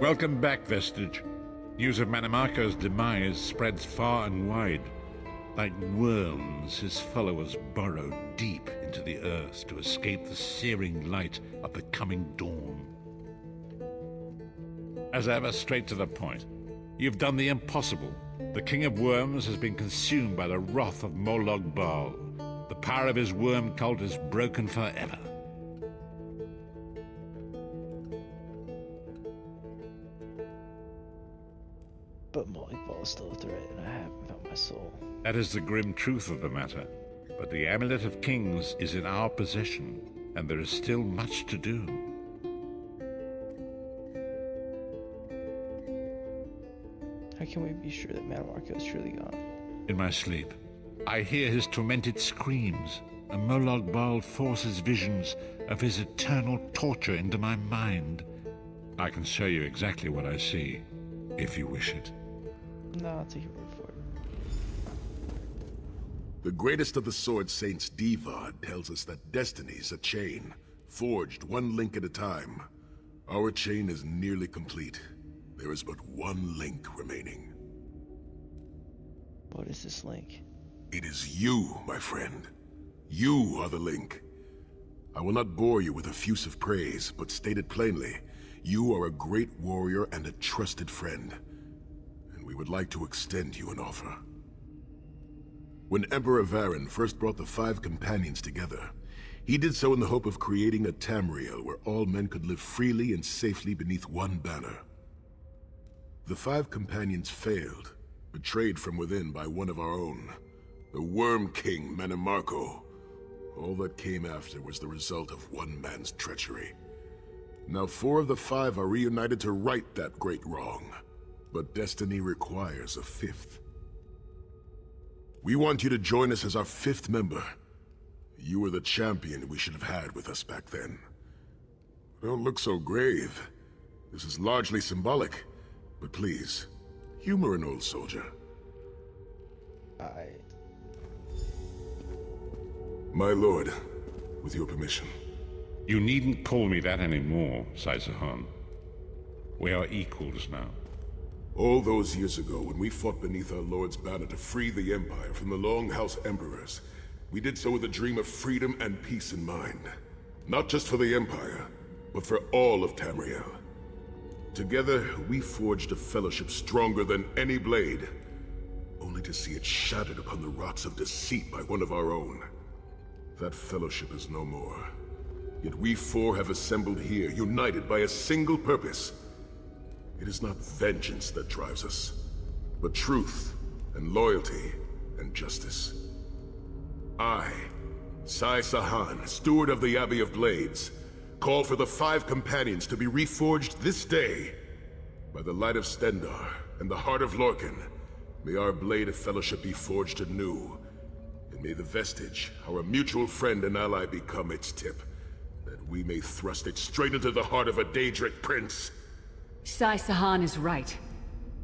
Welcome back, Vestige. News of Manimarco's demise spreads far and wide. Like worms, his followers burrow deep into the earth to escape the searing light of the coming dawn. As ever, straight to the point. You've done the impossible. The King of Worms has been consumed by the wrath of Molog Baal. The power of his worm cult is broken forever. But Molog Baal is still a threat, and I haven't found my soul. That is the grim truth of the matter. But the Amulet of Kings is in our possession, and there is still much to do. How can we be sure that Manimarco is truly gone? In my sleep, I hear his tormented screams, and Molog Baal forces visions of his eternal torture into my mind. I can show you exactly what I see, if you wish it. No, I'll take your word for it. The greatest of the Sword Saints, Divad, tells us that destiny's a chain, forged one link at a time. Our chain is nearly complete. There is but one link remaining. What is this link? It is you, my friend. You are the link. I will not bore you with effusive praise, but state it plainly. You are a great warrior and a trusted friend, and we would like to extend you an offer. When Emperor Varen first brought the 5 companions together, he did so in the hope of creating a Tamriel where all men could live freely and safely beneath one banner. The 5 companions failed, betrayed from within by one of our own, the Worm King Manimarco. All that came after was the result of one man's treachery. Now 4 of the 5 are reunited to right that great wrong, but destiny requires a 5th. We want you to join us as our 5th member. You were the champion we should have had with us back then. Don't look so grave. This is largely symbolic, but please, humor an old soldier. My lord, with your permission. You needn't call me that anymore, Saisahan. We are equals now. All those years ago, when we fought beneath our lord's banner to free the Empire from the Longhouse Emperors, we did so with a dream of freedom and peace in mind. Not just for the Empire, but for all of Tamriel. Together, we forged a fellowship stronger than any blade, only to see it shattered upon the rocks of deceit by one of our own. That fellowship is no more. Yet we four have assembled here, united by a single purpose. It is not vengeance that drives us, but truth and loyalty and justice. I, Sai Sahan, steward of the Abbey of Blades, call for the 5 companions to be reforged this day. By the light of Stendarr and the heart of Lorcan, may our blade of fellowship be forged anew, and may the vestige, our mutual friend and ally, become its tip, that we may thrust it straight into the heart of a Daedric prince. Sai Sahan is right.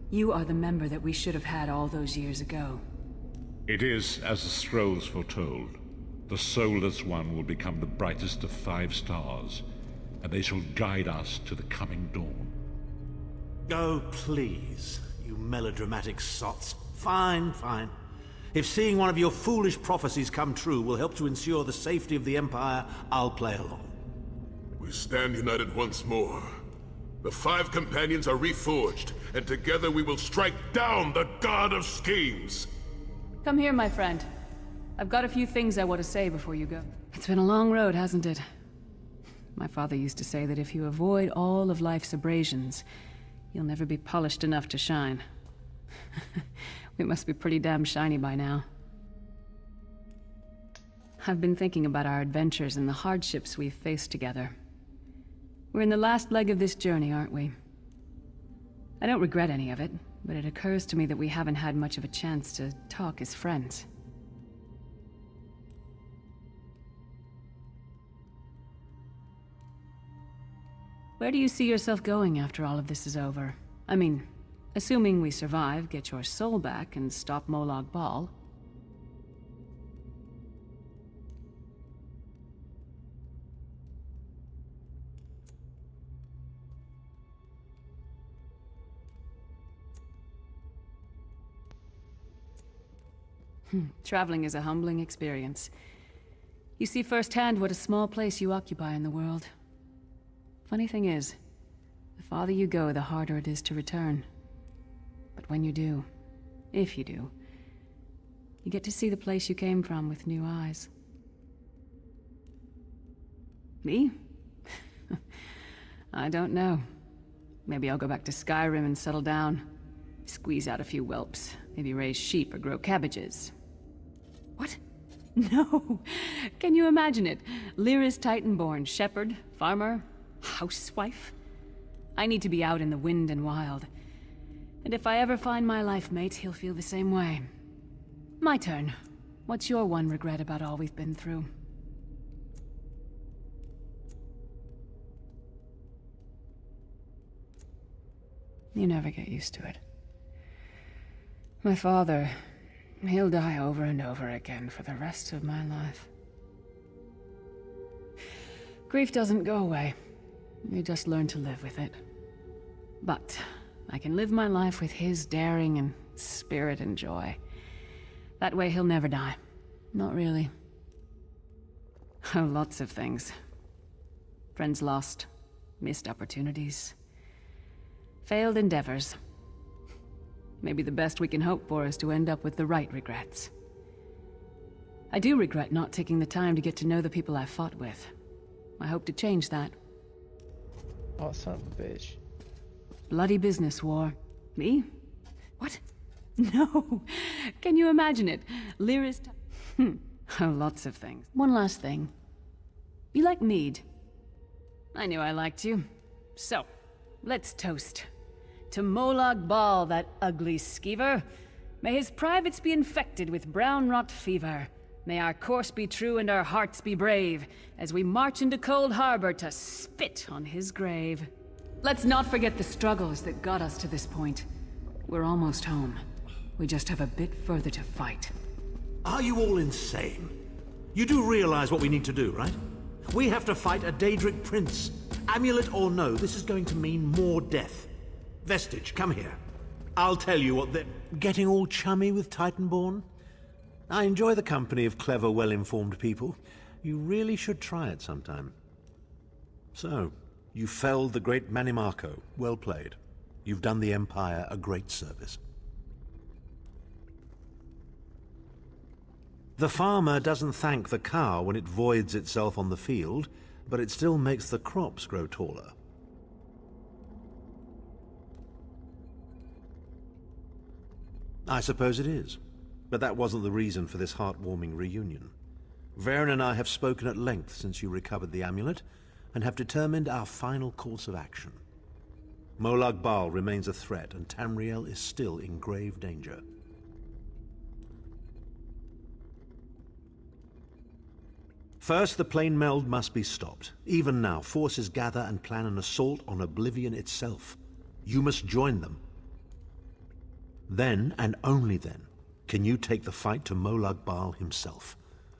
You are the member that we should have had all those years ago. It is as the scrolls foretold. The soulless one will become the brightest of 5 stars, and they shall guide us to the coming dawn. Oh, please, you melodramatic sots. Fine, fine. If seeing one of your foolish prophecies come true will help to ensure the safety of the Empire, I'll play along. We stand united once more. The 5 companions are reforged, and together we will strike down the God of Schemes! Come here, my friend. I've got a few things I want to say before you go. It's been a long road, hasn't it? My father used to say that if you avoid all of life's abrasions, you'll never be polished enough to shine. We must be pretty damn shiny by now. I've been thinking about our adventures and the hardships we've faced together. We're in the last leg of this journey, aren't we? I don't regret any of it, but it occurs to me that we haven't had much of a chance to talk as friends. Where do you see yourself going after all of this is over? I mean, assuming we survive, get your soul back, and stop Molag Bal. Traveling is a humbling experience. You see firsthand what a small place you occupy in the world. Funny thing is, the farther you go, the harder it is to return. But when you do, if you do, you get to see the place you came from with new eyes. Me? I don't know. Maybe I'll go back to Skyrim and settle down. Squeeze out a few whelps. Maybe raise sheep or grow cabbages. What? No! Can you imagine it? Lyra's Titanborn, shepherd, farmer, housewife? I need to be out in the wind and wild. And if I ever find my life mate, he'll feel the same way. My turn. What's your one regret about all we've been through? You never get used to it. My father, he'll die over and over again for the rest of my life. Grief doesn't go away. You just learn to live with it. But I can live my life with his daring and spirit and joy. That way he'll never die. Not really. Oh, lots of things. Friends lost, missed opportunities, failed endeavors. Maybe the best we can hope for is to end up with the right regrets. I do regret not taking the time to get to know the people I fought with. I hope to change that. Oh, son of a bitch. Bloody business war. Me? What? No! Can you imagine it? Lyra's Oh, lots of things. One last thing. You like mead? I knew I liked you. So, let's toast. To Molag Bal, that ugly skeever. May his privates be infected with brown rot fever. May our course be true and our hearts be brave, as we march into Cold Harbor to spit on his grave. Let's not forget the struggles that got us to this point. We're almost home. We just have a bit further to fight. Are you all insane? You do realize what we need to do, right? We have to fight a Daedric prince. Amulet or no, this is going to mean more death. Vestige, come here. I'll tell you what the... Getting all chummy with Titanborn? I enjoy the company of clever, well-informed people. You really should try it sometime. So, you felled the great Manimarco. Well played. You've done the Empire a great service. The farmer doesn't thank the cow when it voids itself on the field, but it still makes the crops grow taller. I suppose it is, but that wasn't the reason for this heartwarming reunion. Varen and I have spoken at length since you recovered the amulet, and have determined our final course of action. Molag Bal remains a threat, and Tamriel is still in grave danger. First, the plane meld must be stopped. Even now, forces gather and plan an assault on Oblivion itself. You must join them. Then, and only then, can you take the fight to Molag Bal himself,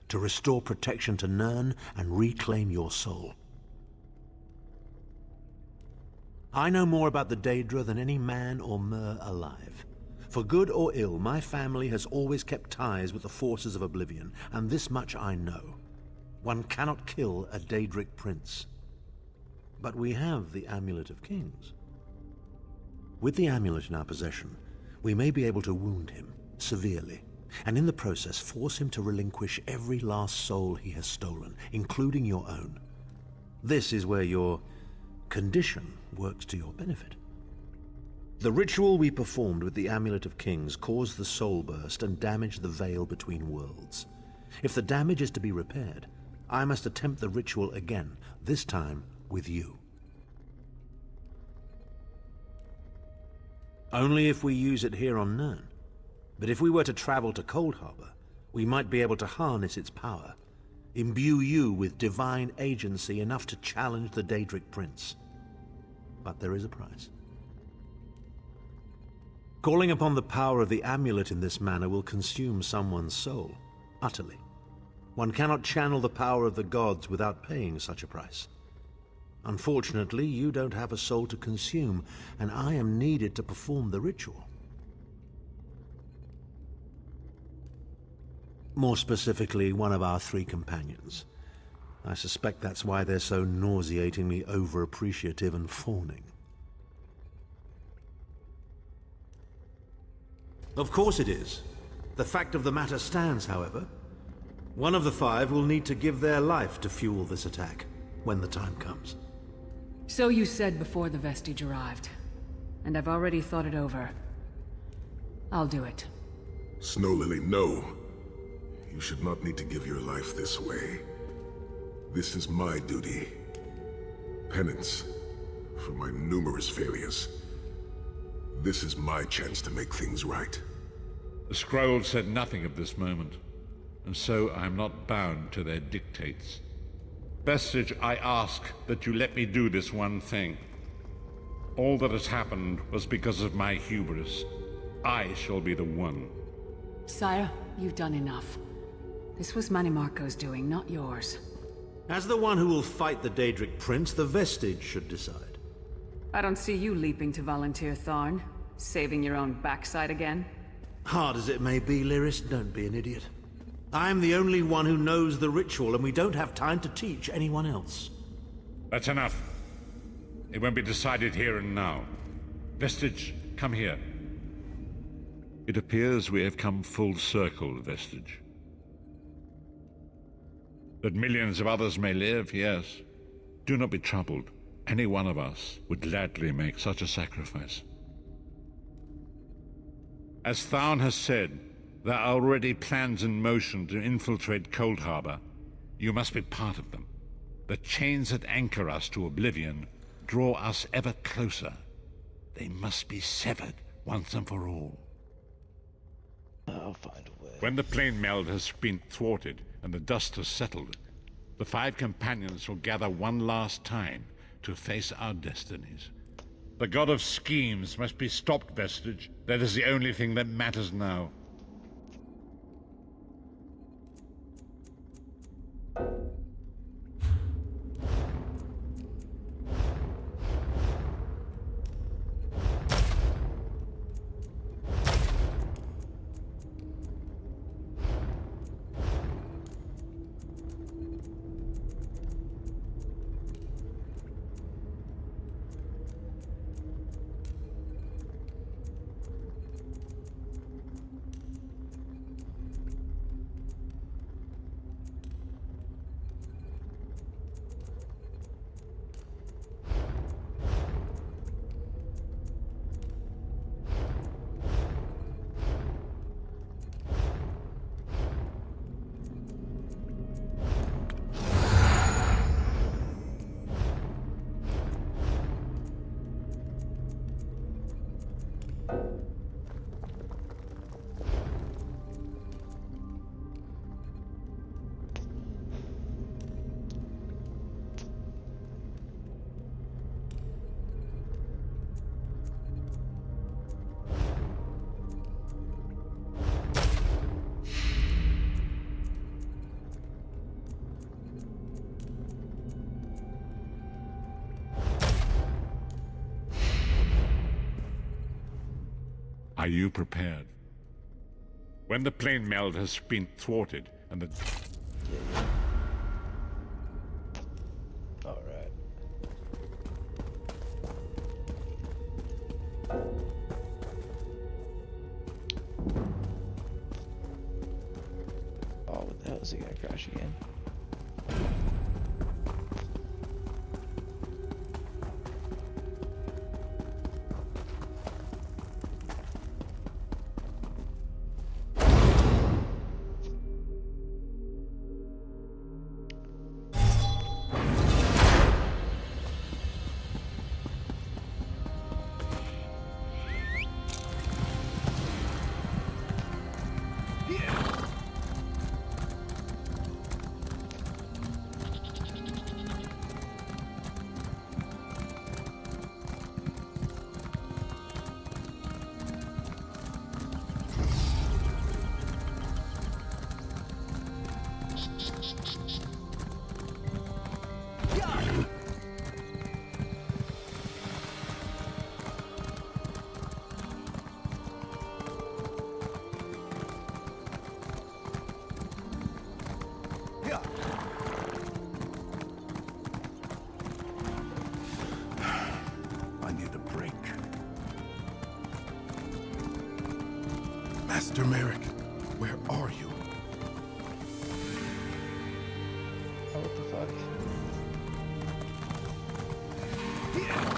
to restore protection to Nirn and reclaim your soul. I know more about the Daedra than any man or mer alive. For good or ill, my family has always kept ties with the forces of Oblivion, and this much I know. One cannot kill a Daedric prince. But we have the Amulet of Kings. With the amulet in our possession, we may be able to wound him severely, and in the process force him to relinquish every last soul he has stolen, including your own. This is where your condition works to your benefit. The ritual we performed with the Amulet of Kings caused the soul burst and damaged the veil between worlds. If the damage is to be repaired, I must attempt the ritual again, this time with you. Only if we use it here on Nirn. But if we were to travel to Cold Harbor, we might be able to harness its power, imbue you with divine agency enough to challenge the Daedric Prince. But there is a price. Calling upon the power of the amulet in this manner will consume someone's soul, utterly. One cannot channel the power of the gods without paying such a price. Unfortunately, you don't have a soul to consume, and I am needed to perform the ritual. More specifically, one of our 3 companions. I suspect that's why they're so nauseatingly over-appreciative and fawning. Of course it is. The fact of the matter stands, however. One of the 5 will need to give their life to fuel this attack, when the time comes. So you said before the vestige arrived, and I've already thought it over. I'll do it. Snow Lily, no. You should not need to give your life this way. This is my duty. Penance for my numerous failures. This is my chance to make things right. The scroll said nothing of this moment, and so I am not bound to their dictates. Vestige, I ask that you let me do this one thing. All that has happened was because of my hubris. I shall be the one. Sire, you've done enough. This was Manimarco's doing, not yours. As the one who will fight the Daedric Prince, the Vestige should decide. I don't see you leaping to volunteer, Tharn. Saving your own backside again. Hard as it may be, Lyris, don't be an idiot. I'm the only one who knows the ritual, and we don't have time to teach anyone else. That's enough. It won't be decided here and now. Vestige, come here. It appears we have come full circle, Vestige. That millions of others may live, yes. Do not be troubled. Any one of us would gladly make such a sacrifice. As Tharn has said, there are already plans in motion to infiltrate Cold Harbor. You must be part of them. The chains that anchor us to Oblivion draw us ever closer. They must be severed once and for all. I'll find a way. When the plane meld has been thwarted and the dust has settled, the 5 companions will gather one last time to face our destinies. The god of schemes must be stopped, Vestige. That is the only thing that matters now. Are you prepared? When the plane meld has been thwarted and the... Alright. Oh, what the hell is he gonna crash again? I need a break. Master Merrick, where are you? Oh, what the fuck? Yeah.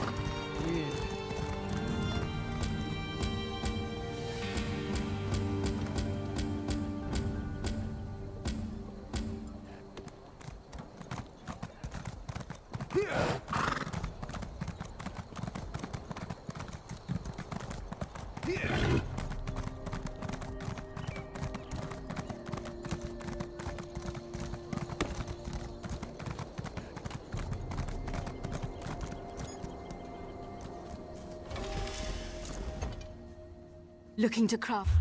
Looking to craft.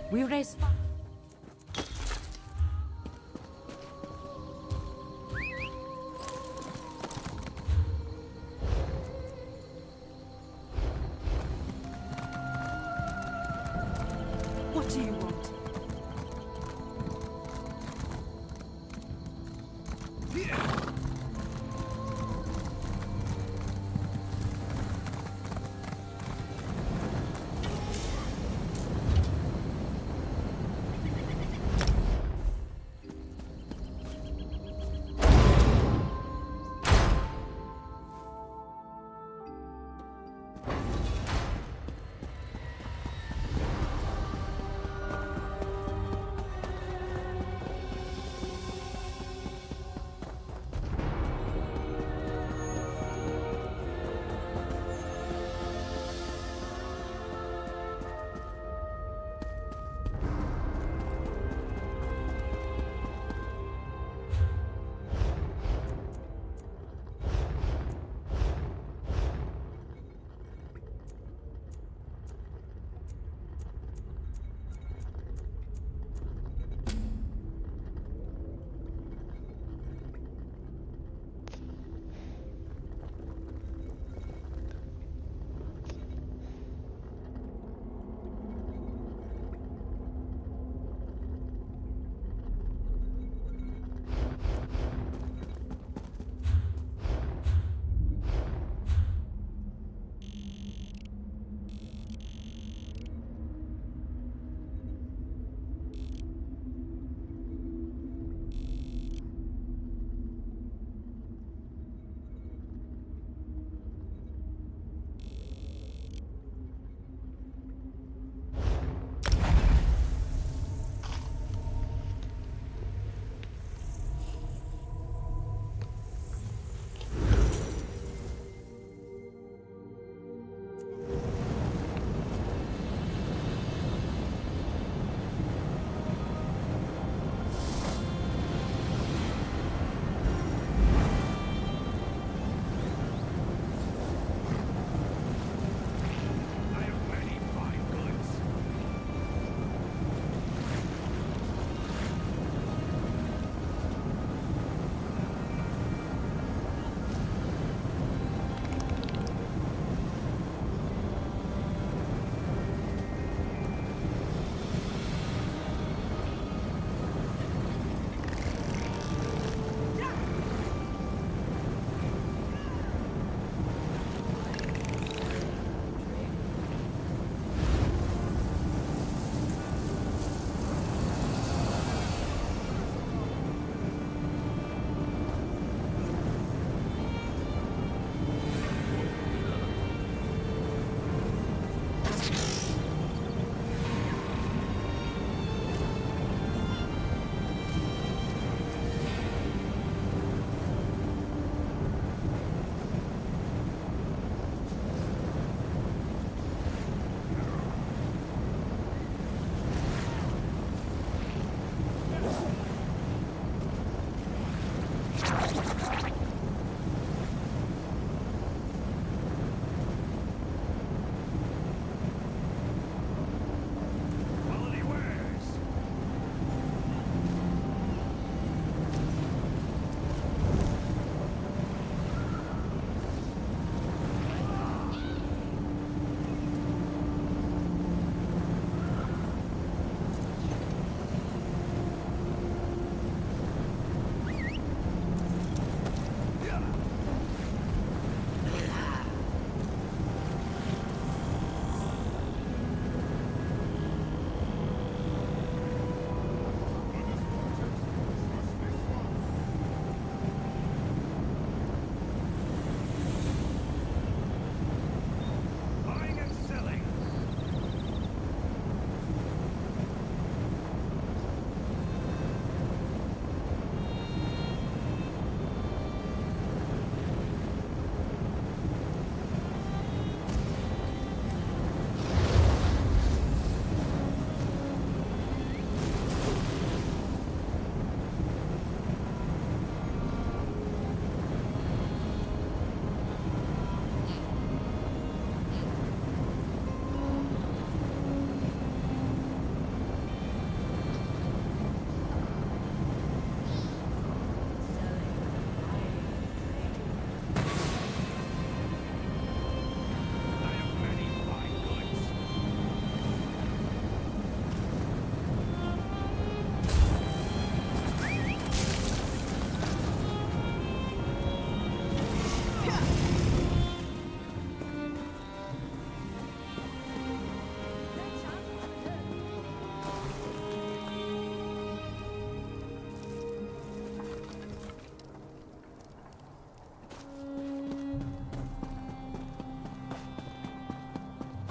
We raise... What do you want?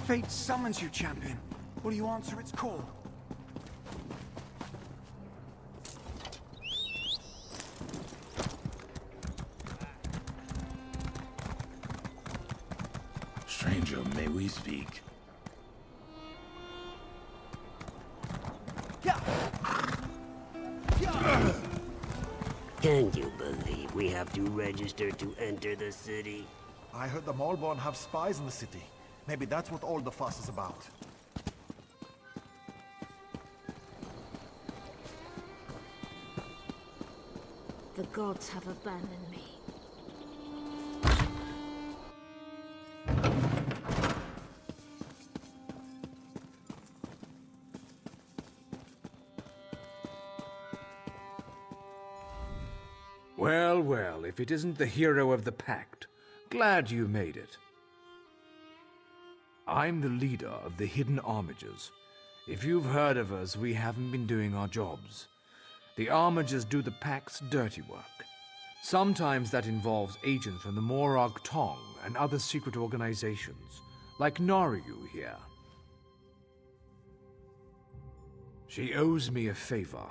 Fate summons you, champion. Will you answer its call? Stranger, may we speak? Can you believe we have to register to enter the city? I heard the Maulborn have spies in the city. Maybe that's what all the fuss is about. The gods have abandoned me. Well, well, if it isn't the hero of the Pact, glad you made it. I'm the leader of the Hidden Armigers. If you've heard of us, we haven't been doing our jobs. The Armigers do the Pact's dirty work. Sometimes that involves agents from the Morag Tong and other secret organizations, like Naryu here. She owes me a favor.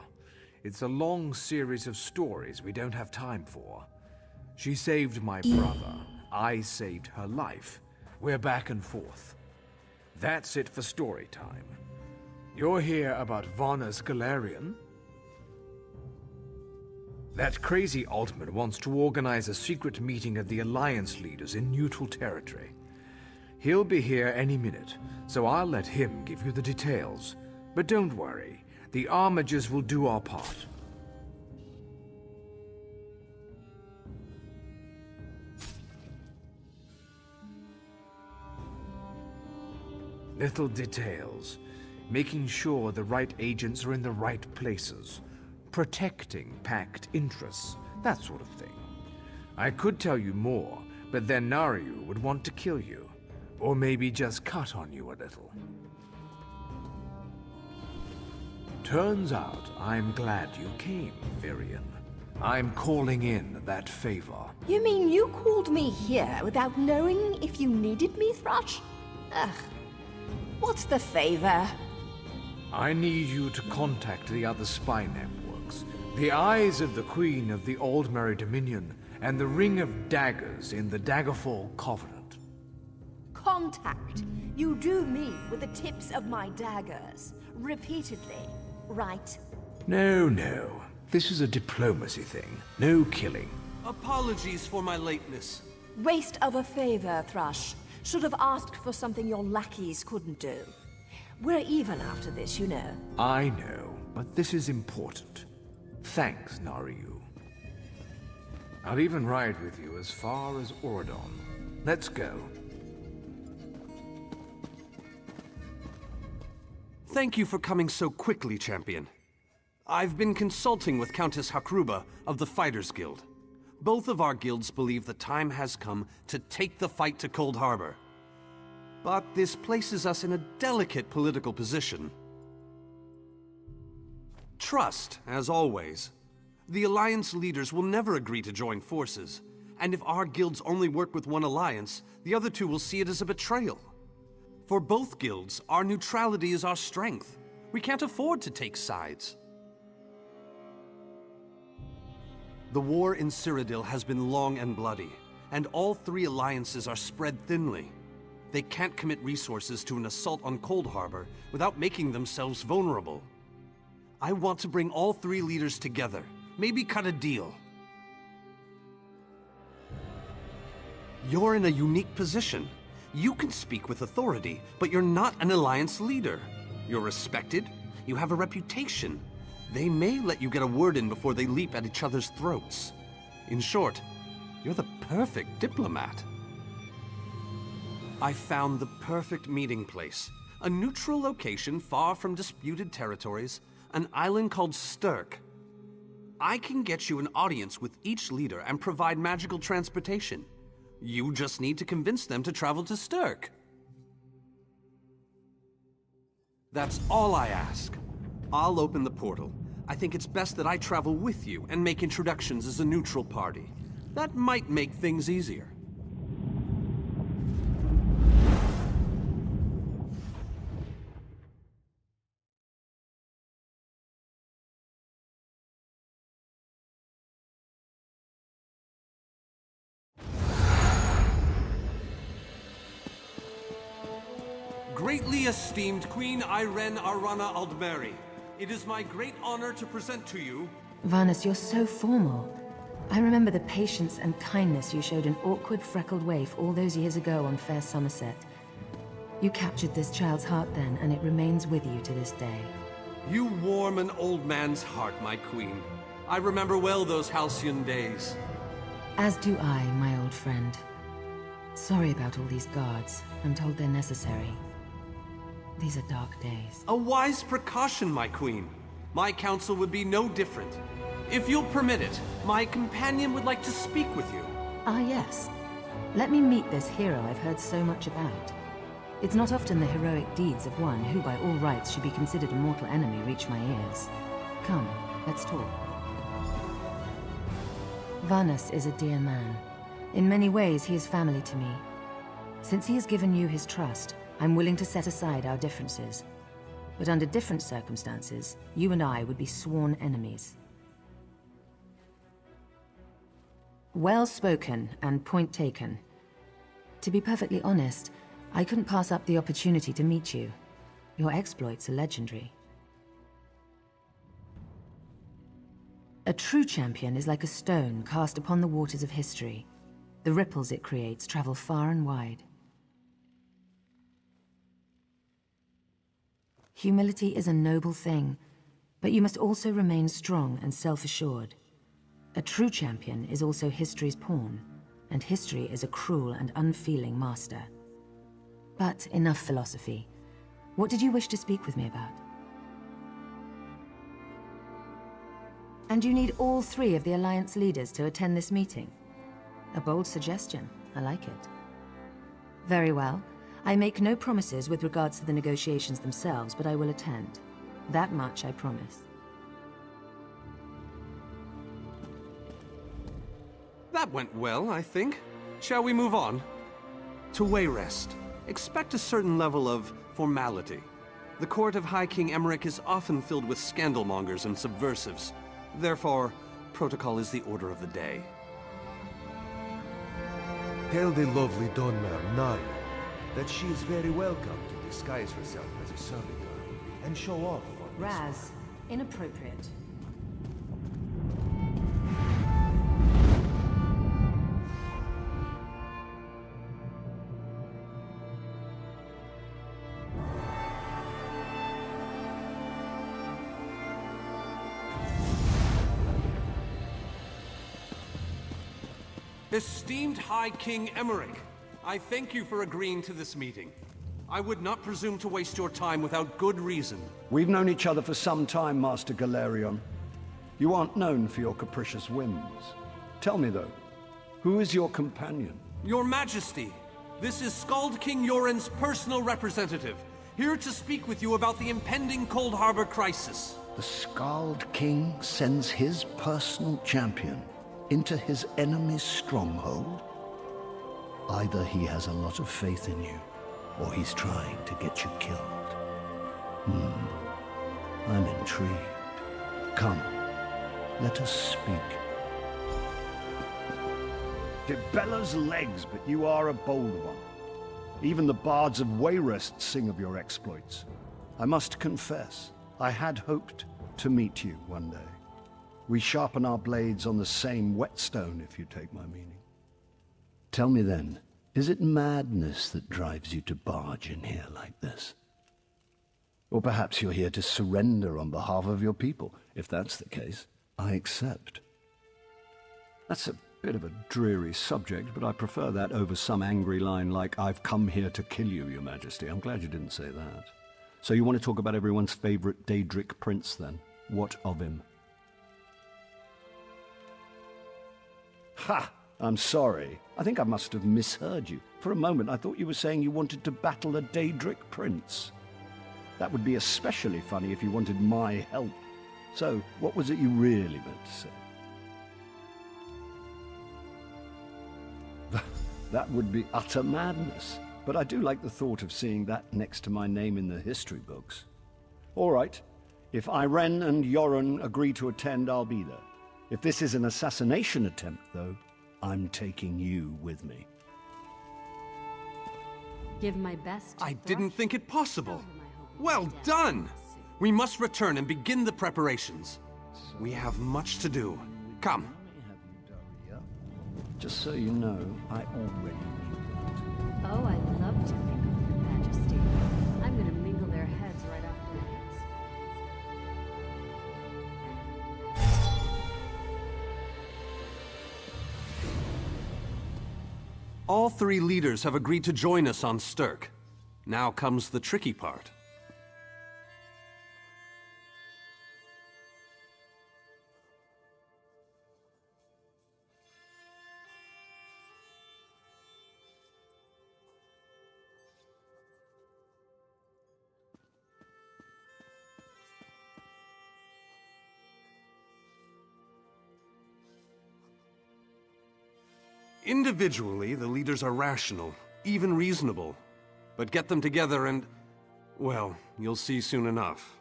It's a long series of stories we don't have time for. She saved my brother. I saved her life. We're back and forth. That's it for story time. You're here about Varna's Galarian? That crazy Altman wants to organize a secret meeting of the Alliance leaders in neutral territory. He'll be here any minute, so I'll let him give you the details. But don't worry, the Armigers will do our part. Little details. Making sure the right agents are in the right places. Protecting Pact interests, that sort of thing. I could tell you more, but then Naryu would want to kill you. Or maybe just cut on you a little. Turns out I'm glad you came, Virion. I'm calling in that favor. You mean you called me here without knowing if you needed me, Thrush? Ugh. What's the favor? I need you to contact the other spy networks. The Eyes of the Queen of the Aldmeri Dominion and the Ring of Daggers in the Daggerfall Covenant. Contact. You do mean with the tips of my daggers. Repeatedly, right? No, no. This is a diplomacy thing. No killing. Apologies for my lateness. Waste of a favor, Thrush. Should have asked for something your lackeys couldn't do. We're even after this, you know. I know, but this is important. Thanks, Naryu. I'll even ride with you as far as Ordon. Let's go. Thank you for coming so quickly, champion. I've been consulting with Countess Hakruba of the Fighters Guild. Both of our guilds believe the time has come to take the fight to Cold Harbor. But this places us in a delicate political position. Trust, as always. The Alliance leaders will never agree to join forces, and if our guilds only work with one alliance, the other two will see it as a betrayal. For both guilds, our neutrality is our strength. We can't afford to take sides. The war in Cyrodiil has been long and bloody, and all three alliances are spread thinly. They can't commit resources to an assault on Cold Harbor without making themselves vulnerable. I want to bring all three leaders together, maybe cut a deal. You're in a unique position. You can speak with authority, but you're not an alliance leader. You're respected, you have a reputation. They may let you get a word in before they leap at each other's throats. In short, you're the perfect diplomat. I found the perfect meeting place. A neutral location far from disputed territories, an island called Stirk. I can get you an audience with each leader and provide magical transportation. You just need to convince them to travel to Stirk. That's all I ask. I'll open the portal. I think it's best that I travel with you and make introductions as a neutral party. That might make things easier. Greatly esteemed Queen Irene Arana Aldmeri, it is my great honor to present to you... Varnus, you're so formal. I remember the patience and kindness you showed an awkward, freckled waif all those years ago on fair Somerset. You captured this child's heart then, and it remains with you to this day. You warm an old man's heart, my queen. I remember well those halcyon days. As do I, my old friend. Sorry about all these guards. I'm told they're necessary. These are dark days. A wise precaution, my queen. My counsel would be no different. If you'll permit it, my companion would like to speak with you. Ah, yes. Let me meet this hero I've heard so much about. It's not often the heroic deeds of one who by all rights should be considered a mortal enemy reach my ears. Come, let's talk. Varnus is a dear man. In many ways, he is family to me. Since he has given you his trust, I'm willing to set aside our differences. But under different circumstances, you and I would be sworn enemies. Well spoken, and point taken. To be perfectly honest, I couldn't pass up the opportunity to meet you. Your exploits are legendary. A true champion is like a stone cast upon the waters of history. The ripples it creates travel far and wide. Humility is a noble thing, but you must also remain strong and self-assured. A true champion is also history's pawn, and history is a cruel and unfeeling master. But enough philosophy. What did you wish to speak with me about? And you need all 3 of the Alliance leaders to attend this meeting? A bold suggestion. I like it. Very well. I make no promises with regards to the negotiations themselves, but I will attend. That much I promise. That went well, I think. Shall we move on? To Wayrest, expect a certain level of formality. The court of High King Emmerich is often filled with scandalmongers and subversives. Therefore, protocol is the order of the day. Tell the lovely Donmer, Naya, that she is very welcome to disguise herself as a servitor and show off on this. Raz, inappropriate. Esteemed High King Emmerich, I thank you for agreeing to this meeting. I would not presume to waste your time without good reason. We've known each other for some time, Master Galerion. You aren't known for your capricious whims. Tell me, though, who is your companion? Your Majesty, this is Skald King Yoren's personal representative, here to speak with you about the impending Cold Harbor crisis. The Skald King sends his personal champion into his enemy's stronghold? Either he has a lot of faith in you, or he's trying to get you killed. I'm intrigued. Come, let us speak. Dibella's legs, but you are a bold one. Even the bards of Wayrest sing of your exploits. I must confess, I had hoped to meet you one day. We sharpen our blades on the same whetstone, if you take my meaning. Tell me then, is it madness that drives you to barge in here like this? Or perhaps you're here to surrender on behalf of your people. If that's the case, I accept. That's a bit of a dreary subject, but I prefer that over some angry line like, "I've come here to kill you, Your Majesty." I'm glad you didn't say that. So you want to talk about everyone's favorite Daedric prince, then? What of him? Ha! I'm sorry. I think I must have misheard you. For a moment, I thought you were saying you wanted to battle a Daedric prince. That would be especially funny if you wanted my help. So, what was it you really meant to say? That would be utter madness. But I do like the thought of seeing that next to my name in the history books. All right. If Irene and Yoren agree to attend, I'll be there. If this is an assassination attempt, though, I'm taking you with me. Give my best. I didn't think it possible. Well done! We must return and begin the preparations. We have much to do. Come. Just so you know, I already knew that. Oh, I'd love to mingle with Your Majesty. I'm gonna mingle their heads right off their heads. All three leaders have agreed to join us on Stirk. Now comes the tricky part. Individually, the leaders are rational, even reasonable. But get them together and, well, you'll see soon enough.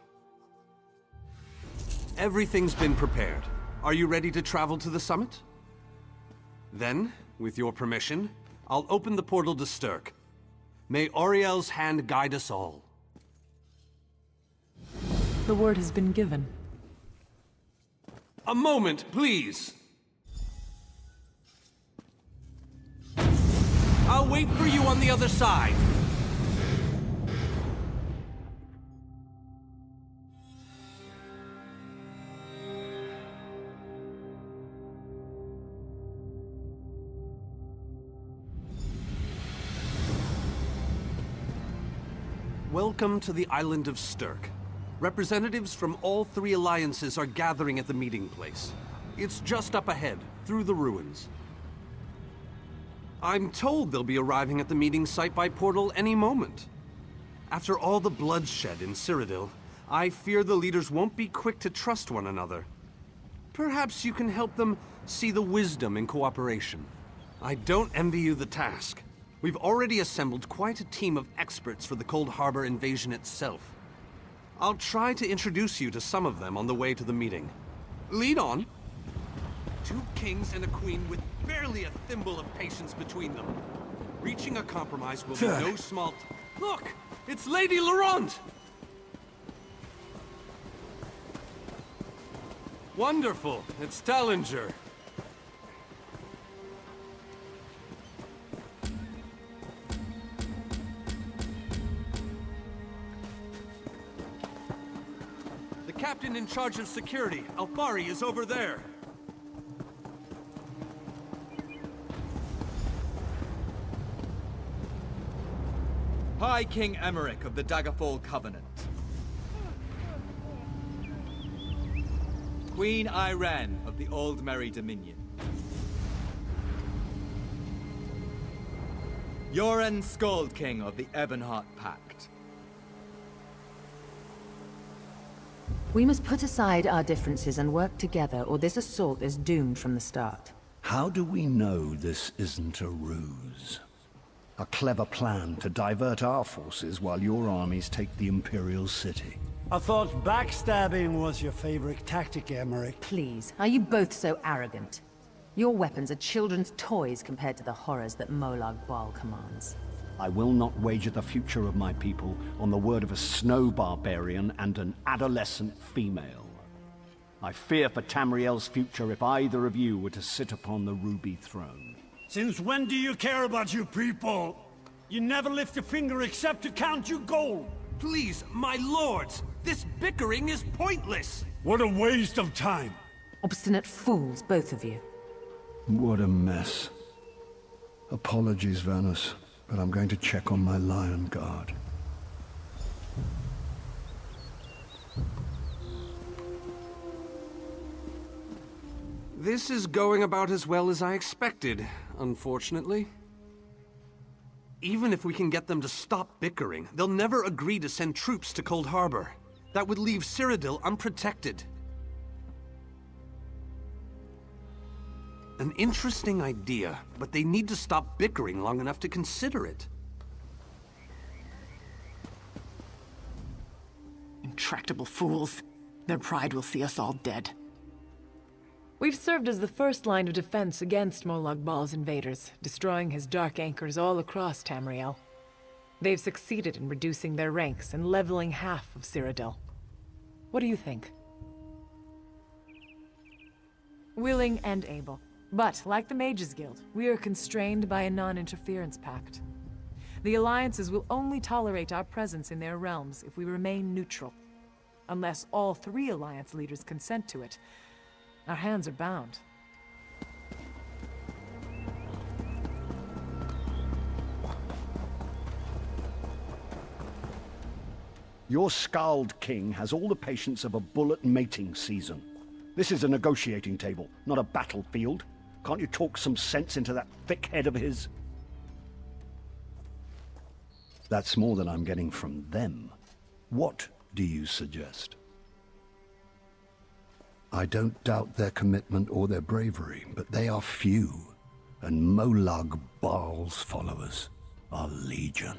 Everything's been prepared. Are you ready to travel to the summit? Then, with your permission, I'll open the portal to Stirk. May Auriel's hand guide us all. The word has been given. A moment, please! I'll wait for you on the other side. Welcome to the island of Stirk. Representatives from all three alliances are gathering at the meeting place. It's just up ahead, through the ruins. I'm told they'll be arriving at the meeting site by portal any moment. After all the bloodshed in Cyrodiil, I fear the leaders won't be quick to trust one another. Perhaps you can help them see the wisdom in cooperation. I don't envy you the task. We've already assembled quite a team of experts for the Cold Harbor invasion itself. I'll try to introduce you to some of them on the way to the meeting. Lead on. 2 kings and a queen with barely a thimble of patience between them. Reaching a compromise will be no small Look! It's Lady Laurent! Wonderful! It's Tallinger. The captain in charge of security, Alfari, is over there. High King Emmerich of the Daggerfall Covenant. Queen Irene of the Old Merry Dominion. Yoren Skald King of the Ebonheart Pact. We must put aside our differences and work together, or this assault is doomed from the start. How do we know this isn't a ruse? A clever plan to divert our forces while your armies take the Imperial City. I thought backstabbing was your favorite tactic, Emmerich. Please, are you both so arrogant? Your weapons are children's toys compared to the horrors that Molag Bal commands. I will not wager the future of my people on the word of a snow barbarian and an adolescent female. I fear for Tamriel's future if either of you were to sit upon the Ruby Throne. Since when do you care about your people? You never lift a finger except to count your gold. Please, my lords, this bickering is pointless. What a waste of time. Obstinate fools, both of you. What a mess. Apologies, Vanus, but I'm going to check on my Lion Guard. This is going about as well as I expected, unfortunately. Even if we can get them to stop bickering, they'll never agree to send troops to Cold Harbor. That would leave Cyrodiil unprotected. An interesting idea, but they need to stop bickering long enough to consider it. Intractable fools. Their pride will see us all dead. We've served as the first line of defense against Molag Bal's invaders, destroying his dark anchors all across Tamriel. They've succeeded in reducing their ranks and leveling half of Cyrodiil. What do you think? Willing and able. But, like the Mages Guild, we are constrained by a non-interference pact. The alliances will only tolerate our presence in their realms if we remain neutral. Unless all 3 alliance leaders consent to it, our hands are bound. Your Scald King has all the patience of a bull at mating season. This is a negotiating table, not a battlefield. Can't you talk some sense into that thick head of his? That's more than I'm getting from them. What do you suggest? I don't doubt their commitment or their bravery, but they are few, and Molag Baal's followers are legion.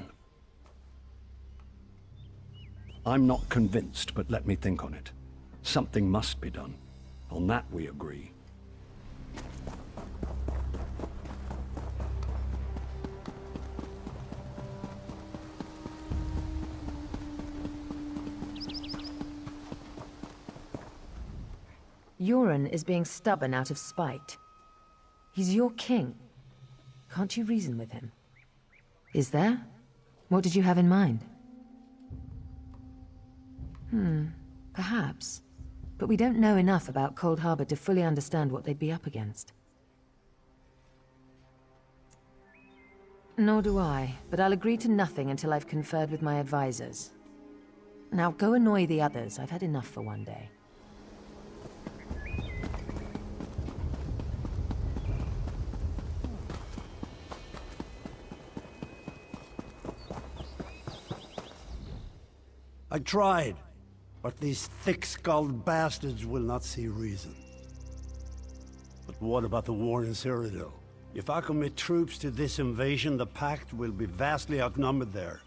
I'm not convinced, but let me think on it. Something must be done. On that we agree. Euron is being stubborn out of spite. He's your king. Can't you reason with him? Is there? What did you have in mind? Perhaps. But we don't know enough about Cold Harbor to fully understand what they'd be up against. Nor do I, but I'll agree to nothing until I've conferred with my advisors. Now go annoy the others. I've had enough for one day. I tried, but these thick-skulled bastards will not see reason. But what about the war in Cyrodiil? If I commit troops to this invasion, the Pact will be vastly outnumbered there.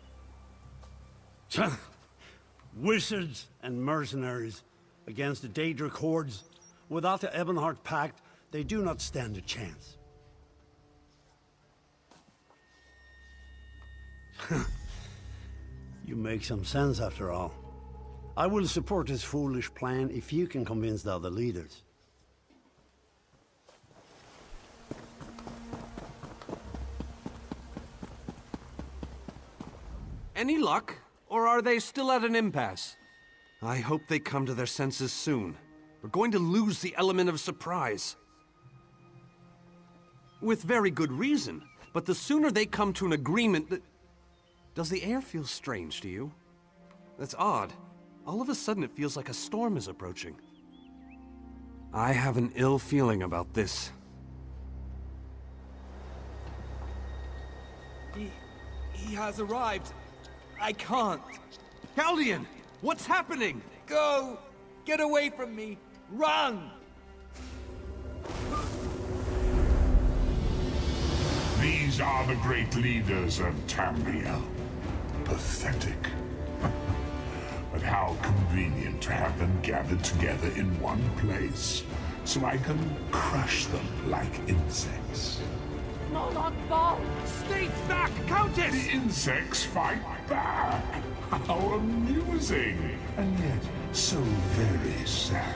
Wizards and mercenaries against the Daedric hordes. Without the Ebonheart Pact, they do not stand a chance. You make some sense after all. I will support this foolish plan if you can convince the other leaders. Any luck? Or are they still at an impasse? I hope they come to their senses soon. We're going to lose the element of surprise. With very good reason. But the sooner they come to an agreement that... Does the air feel strange to you? That's odd. All of a sudden it feels like a storm is approaching. I have an ill feeling about this. He has arrived. I can't. Chaldean! What's happening? Go! Get away from me! Run! These are the great leaders of Tamriel. Pathetic. But how convenient to have them gathered together in one place, so I can crush them like insects. Molag Bal! Stay back, Countess! The insects fight back! How amusing! And yet, so very sad.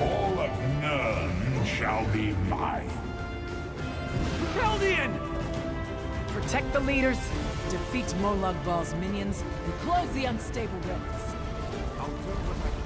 All of Nirn shall be mine. Chaldean! Protect the leaders, defeat Molag Bal's minions, and close the unstable ranks. I'll do what I can.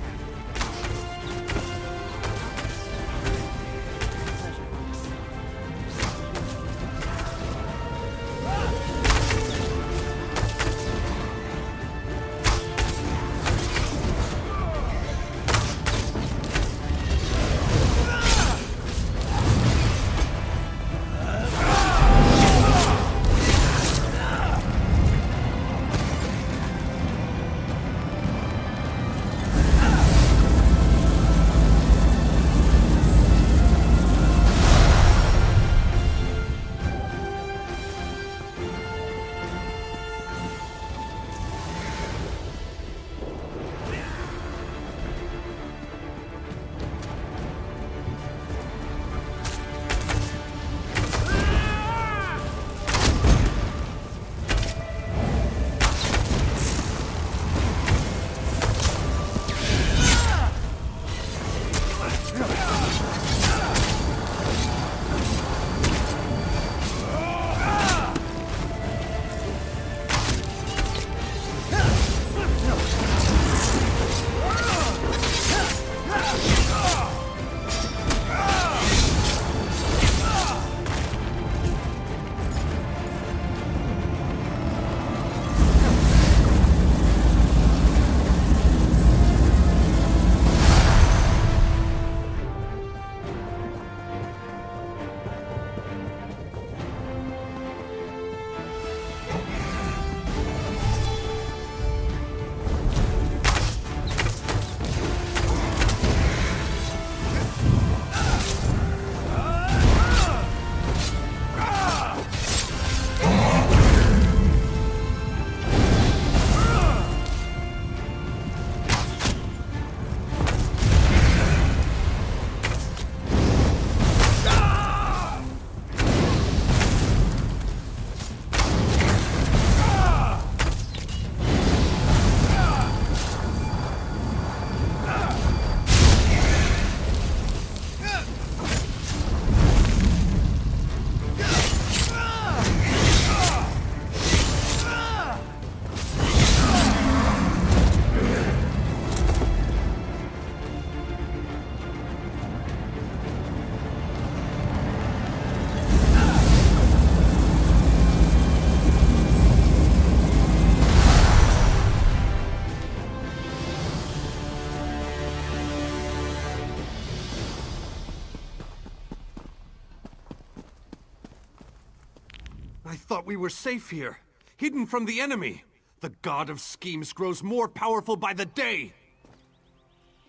I thought we were safe here, hidden from the enemy. The god of schemes grows more powerful by the day.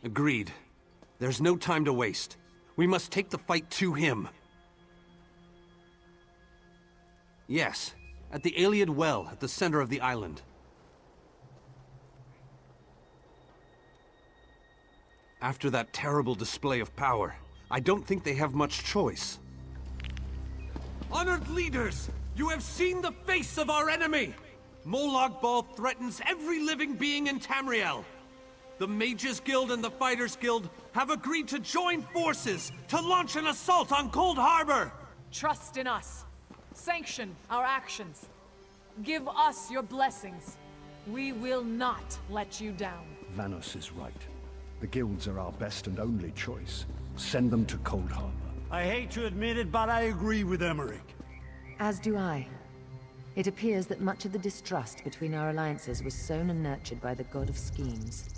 Agreed. There's no time to waste. We must take the fight to him. Yes, at the Iliad Well at the center of the island. After that terrible display of power, I don't think they have much choice. Honored leaders, you have seen the face of our enemy! Molag Bal threatens every living being in Tamriel. The Mages Guild and the Fighters Guild have agreed to join forces to launch an assault on Cold Harbor! Trust in us. Sanction our actions. Give us your blessings. We will not let you down. Vanos is right. The guilds are our best and only choice. Send them to Cold Harbor. I hate to admit it, but I agree with Emmerich. As do I. It appears that much of the distrust between our alliances was sown and nurtured by the god of schemes.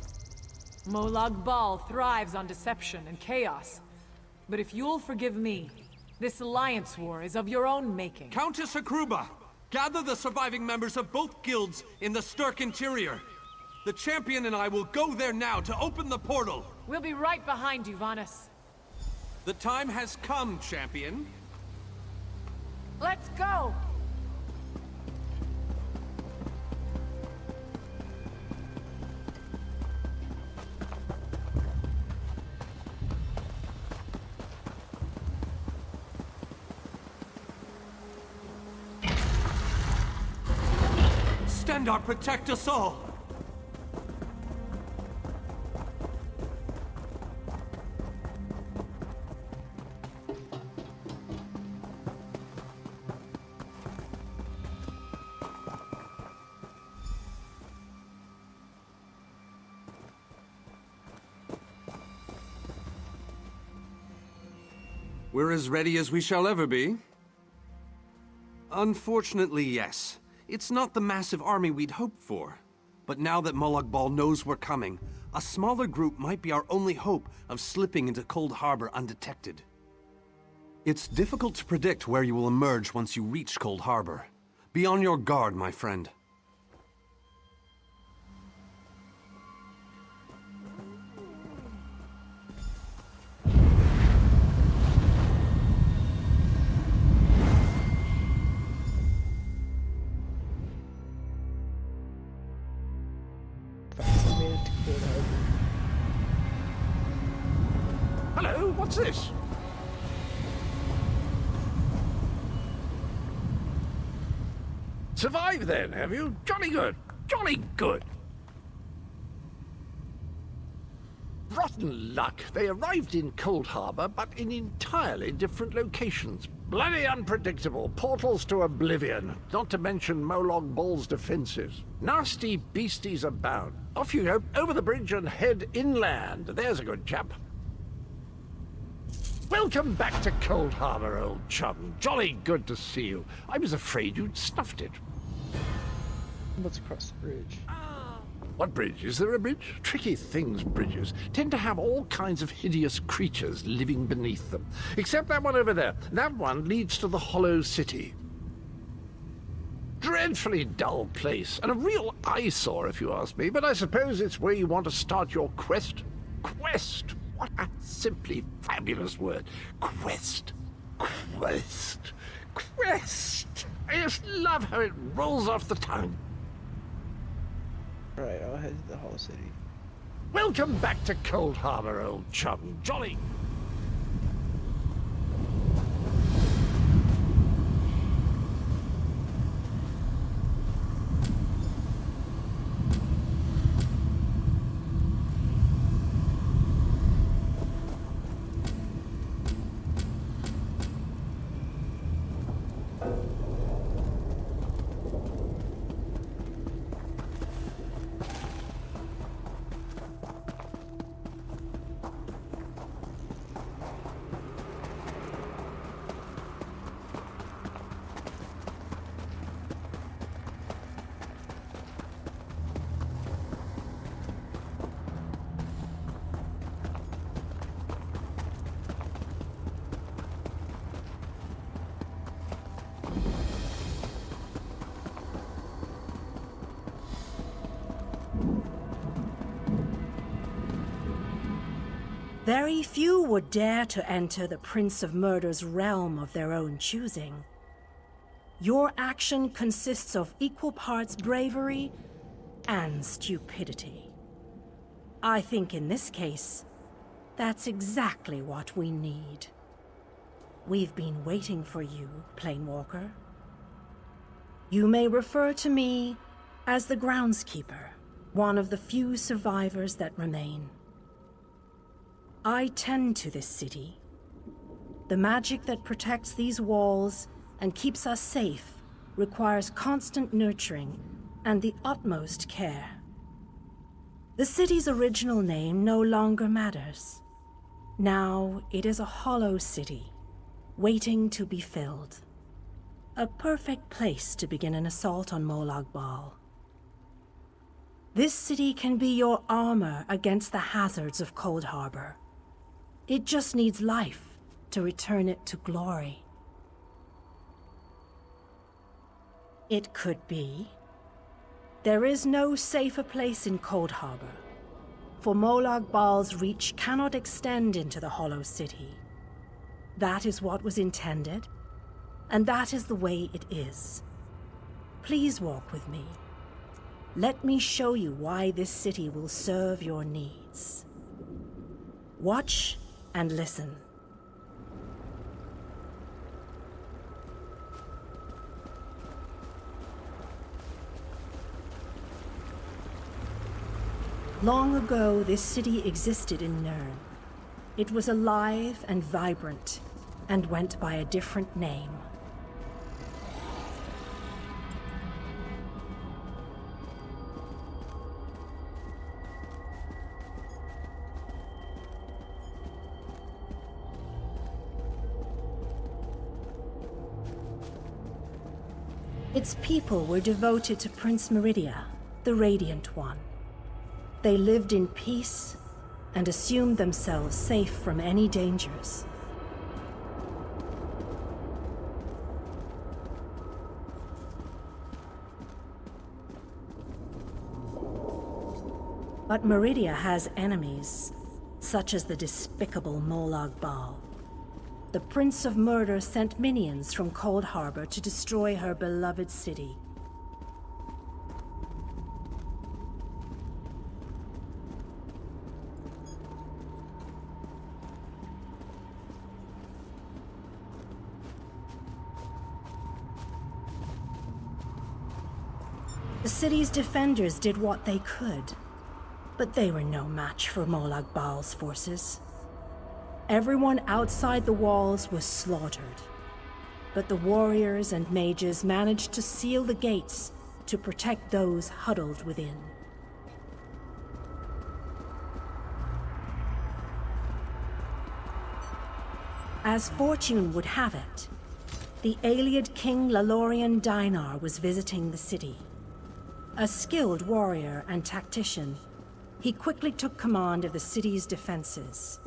Molag Bal thrives on deception and chaos. But if you'll forgive me, this alliance war is of your own making. Countess Akruba, gather the surviving members of both guilds in the Sturk interior. The champion and I will go there now to open the portal. We'll be right behind you, Vanis. The time has come, champion. Let's go! Stendarr, protect us all! We're as ready as we shall ever be. Unfortunately, yes. It's not the massive army we'd hoped for. But now that Molag Bal knows we're coming, a smaller group might be our only hope of slipping into Cold Harbor undetected. It's difficult to predict where you will emerge once you reach Cold Harbor. Be on your guard, my friend. Hello, what's this? Survived then, have you? Jolly good. Jolly good. Rotten luck. They arrived in Cold Harbor, but in entirely different locations. Bloody unpredictable. Portals to oblivion. Not to mention Molag Bal's defenses. Nasty beasties abound. Off you go, over the bridge and head inland. There's a good chap. Welcome back to Cold Harbor, old chum. Jolly good to see you. I was afraid you'd snuffed it. Let's cross the bridge. What bridge? Is there a bridge? Tricky things, bridges. Tend to have all kinds of hideous creatures living beneath them. Except that one over there. That one leads to the Hollow City. Dreadfully dull place, and a real eyesore if you ask me, but I suppose it's where you want to start your quest. Quest! What a simply fabulous word. Quest. Quest. Quest! I just love how it rolls off the tongue. Alright, I'll head to the Hollow City. Welcome back to Cold Harbor, old chum. Jolly. Very few would dare to enter the Prince of Murder's realm of their own choosing. Your action consists of equal parts bravery and stupidity. I think in this case, that's exactly what we need. We've been waiting for you, Planewalker. You may refer to me as the Groundskeeper, one of the few survivors that remain. I tend to this city. The magic that protects these walls and keeps us safe requires constant nurturing and the utmost care. The city's original name no longer matters. Now it is a hollow city, waiting to be filled. A perfect place to begin an assault on Molag Bal. This city can be your armor against the hazards of Cold Harbor. It just needs life to return it to glory. It could be. There is no safer place in Cold Harbor, for Molag Bal's reach cannot extend into the Hollow City. That is what was intended, and that is the way it is. Please walk with me. Let me show you why this city will serve your needs. Watch and listen. Long ago, this city existed in Nirn. It was alive and vibrant, and went by a different name. Its people were devoted to Prince Meridia, the Radiant One. They lived in peace and assumed themselves safe from any dangers. But Meridia has enemies, such as the despicable Molag Bal. The Prince of Murder sent minions from Cold Harbor to destroy her beloved city. The city's defenders did what they could, but they were no match for Molag Bal's forces. Everyone outside the walls was slaughtered, but the warriors and mages managed to seal the gates to protect those huddled within. As fortune would have it, the Ayleid King Lalorian Dainar was visiting the city. A skilled warrior and tactician, he quickly took command of the city's defenses.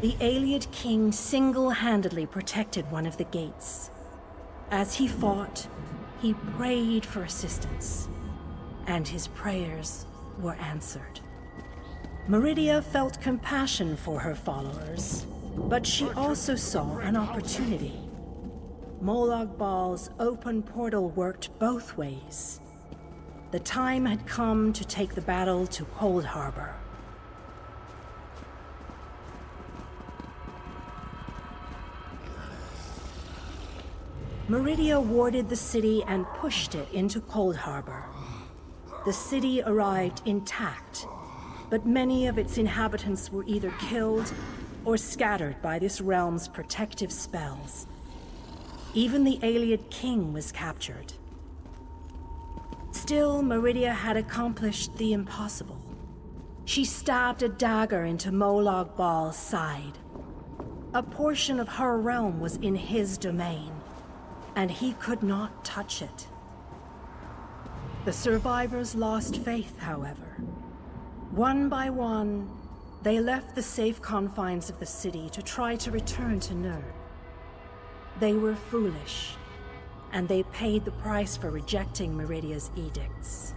The Ayleid King single-handedly protected one of the gates. As he fought, he prayed for assistance, and his prayers were answered. Meridia felt compassion for her followers, but she also saw an opportunity. Molag Bal's open portal worked both ways. The time had come to take the battle to Cold Harbor. Meridia warded the city and pushed it into Cold Harbor. The city arrived intact, but many of its inhabitants were either killed or scattered by this realm's protective spells. Even the Ayleid King was captured. Still, Meridia had accomplished the impossible. She stabbed a dagger into Molag Bal's side. A portion of her realm was in his domain, and he could not touch it. The survivors lost faith, however. One by one, they left the safe confines of the city to try to return to Nirn. They were foolish, and they paid the price for rejecting Meridia's edicts.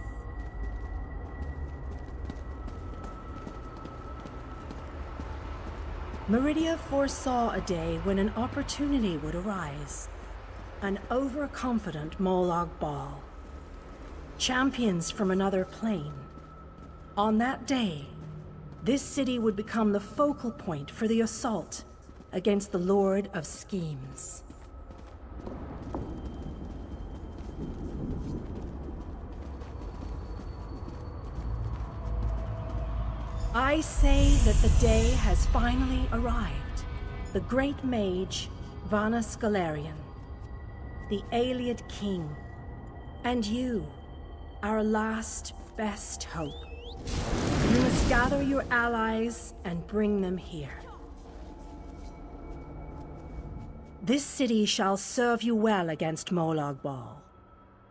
Meridia foresaw a day when an opportunity would arise. An overconfident Molag Bal. Champions from another plane. On that day, this city would become the focal point for the assault against the Lord of Schemes. I say that the day has finally arrived. The great mage, Vanus Galarian, the Ayleid King, and you, our last best hope. You must gather your allies and bring them here. This city shall serve you well against Molag Bal.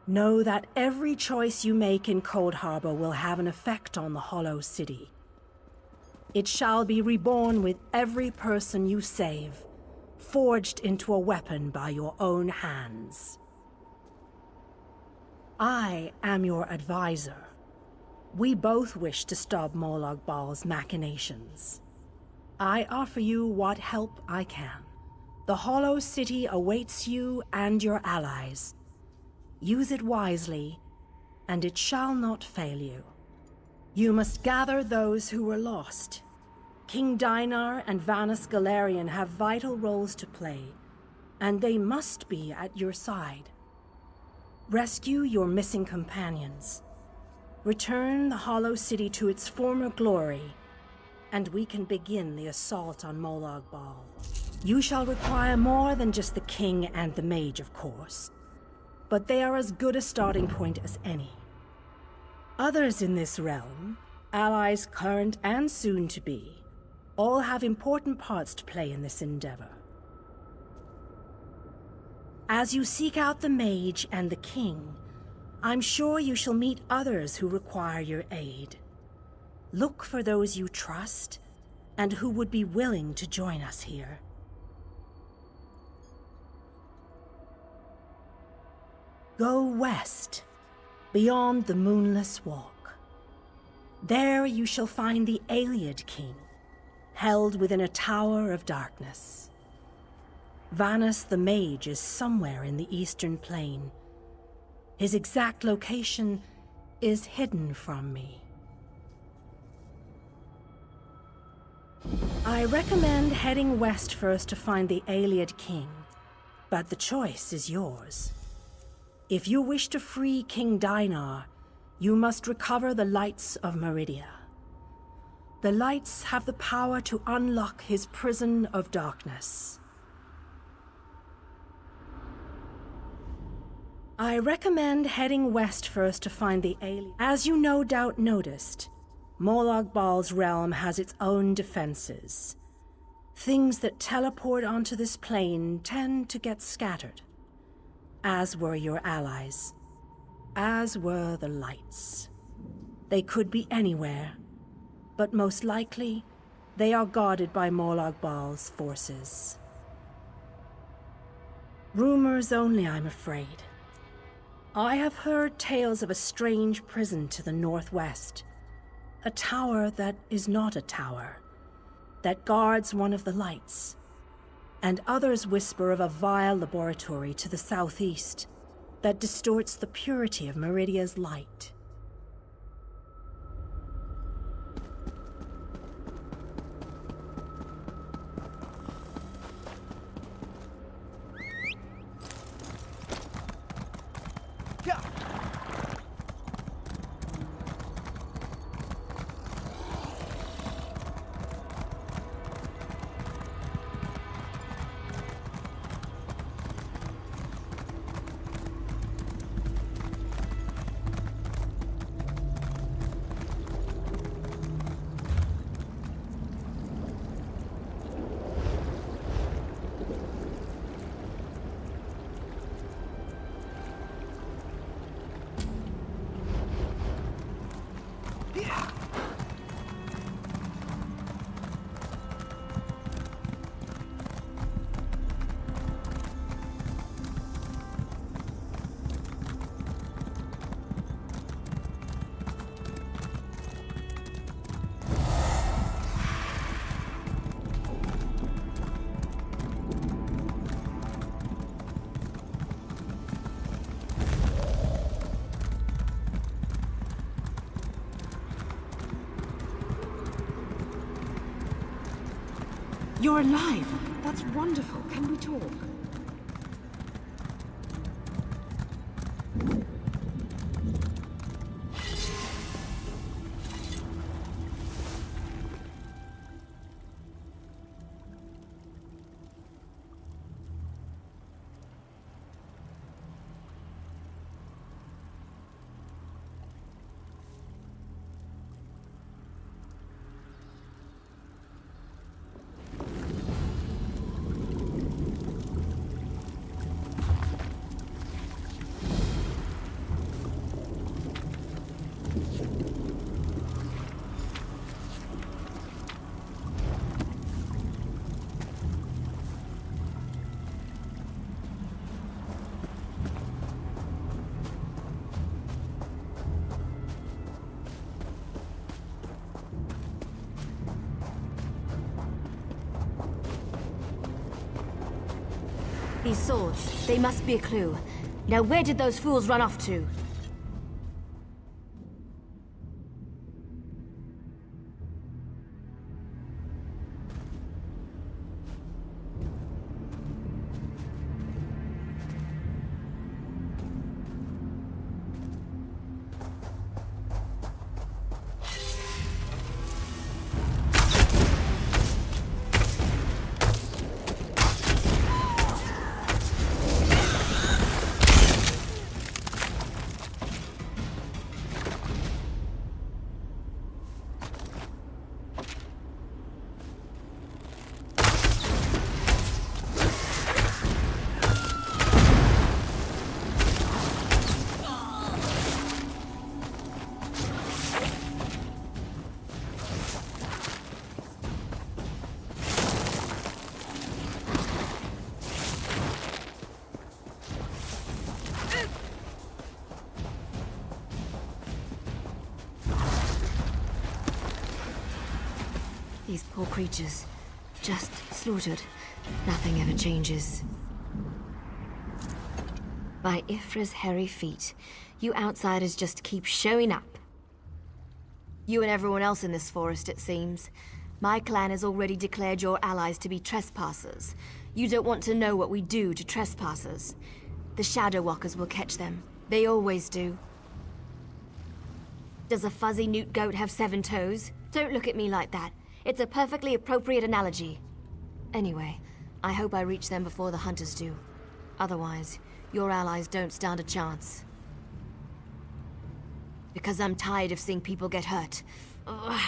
Know that every choice you make in Cold Harbor will have an effect on the Hollow City. It shall be reborn with every person you save, forged into a weapon by your own hands. I am your advisor. We both wish to stop Molag Bal's machinations. I offer you what help I can. The Hollow City awaits you and your allies. Use it wisely, and it shall not fail you. You must gather those who were lost. King Dinar and Vanus Galarian have vital roles to play, and they must be at your side. Rescue your missing companions. Return the Hollow City to its former glory, and we can begin the assault on Molag Bal. You shall require more than just the king and the mage, of course, but they are as good a starting point as any. Others in this realm, allies current and soon to be, all have important parts to play in this endeavor. As you seek out the mage and the king, I'm sure you shall meet others who require your aid. Look for those you trust and who would be willing to join us here. Go west, beyond the Moonless Walk. There you shall find the Ayleid King, held within a tower of darkness. Vanus the Mage is somewhere in the Eastern Plain. His exact location is hidden from me. I recommend heading west first to find the Ayleid King, but the choice is yours. If you wish to free King Dinar, you must recover the lights of Meridia. The lights have the power to unlock his prison of darkness. I recommend heading west first to find the Ayleid. As you no doubt noticed, Molag Bal's realm has its own defenses. Things that teleport onto this plane tend to get scattered. As were your allies. As were the lights. They could be anywhere, but most likely, they are guarded by Molag Bal's forces. Rumors only, I'm afraid. I have heard tales of a strange prison to the northwest. A tower that is not a tower, that guards one of the lights. And others whisper of a vile laboratory to the southeast that distorts the purity of Meridia's light. You're alive. That's wonderful. Can we talk? These swords, they must be a clue. Now where did those fools run off to? These poor creatures, just slaughtered. Nothing ever changes. By Ifra's hairy feet, you outsiders just keep showing up. You and everyone else in this forest, it seems. My clan has already declared your allies to be trespassers. You don't want to know what we do to trespassers. The Shadow Walkers will catch them. They always do. Does a fuzzy newt goat have 7 toes? Don't look at me like that. It's a perfectly appropriate analogy. Anyway, I hope I reach them before the hunters do. Otherwise, your allies don't stand a chance. Because I'm tired of seeing people get hurt. Ugh.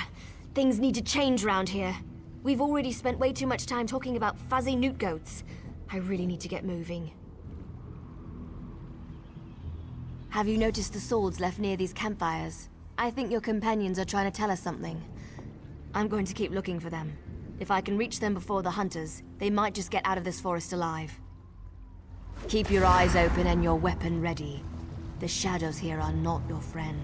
Things need to change around here. We've already spent way too much time talking about fuzzy newt goats. I really need to get moving. Have you noticed the swords left near these campfires? I think your companions are trying to tell us something. I'm going to keep looking for them. If I can reach them before the hunters, they might just get out of this forest alive. Keep your eyes open and your weapon ready. The shadows here are not your friend.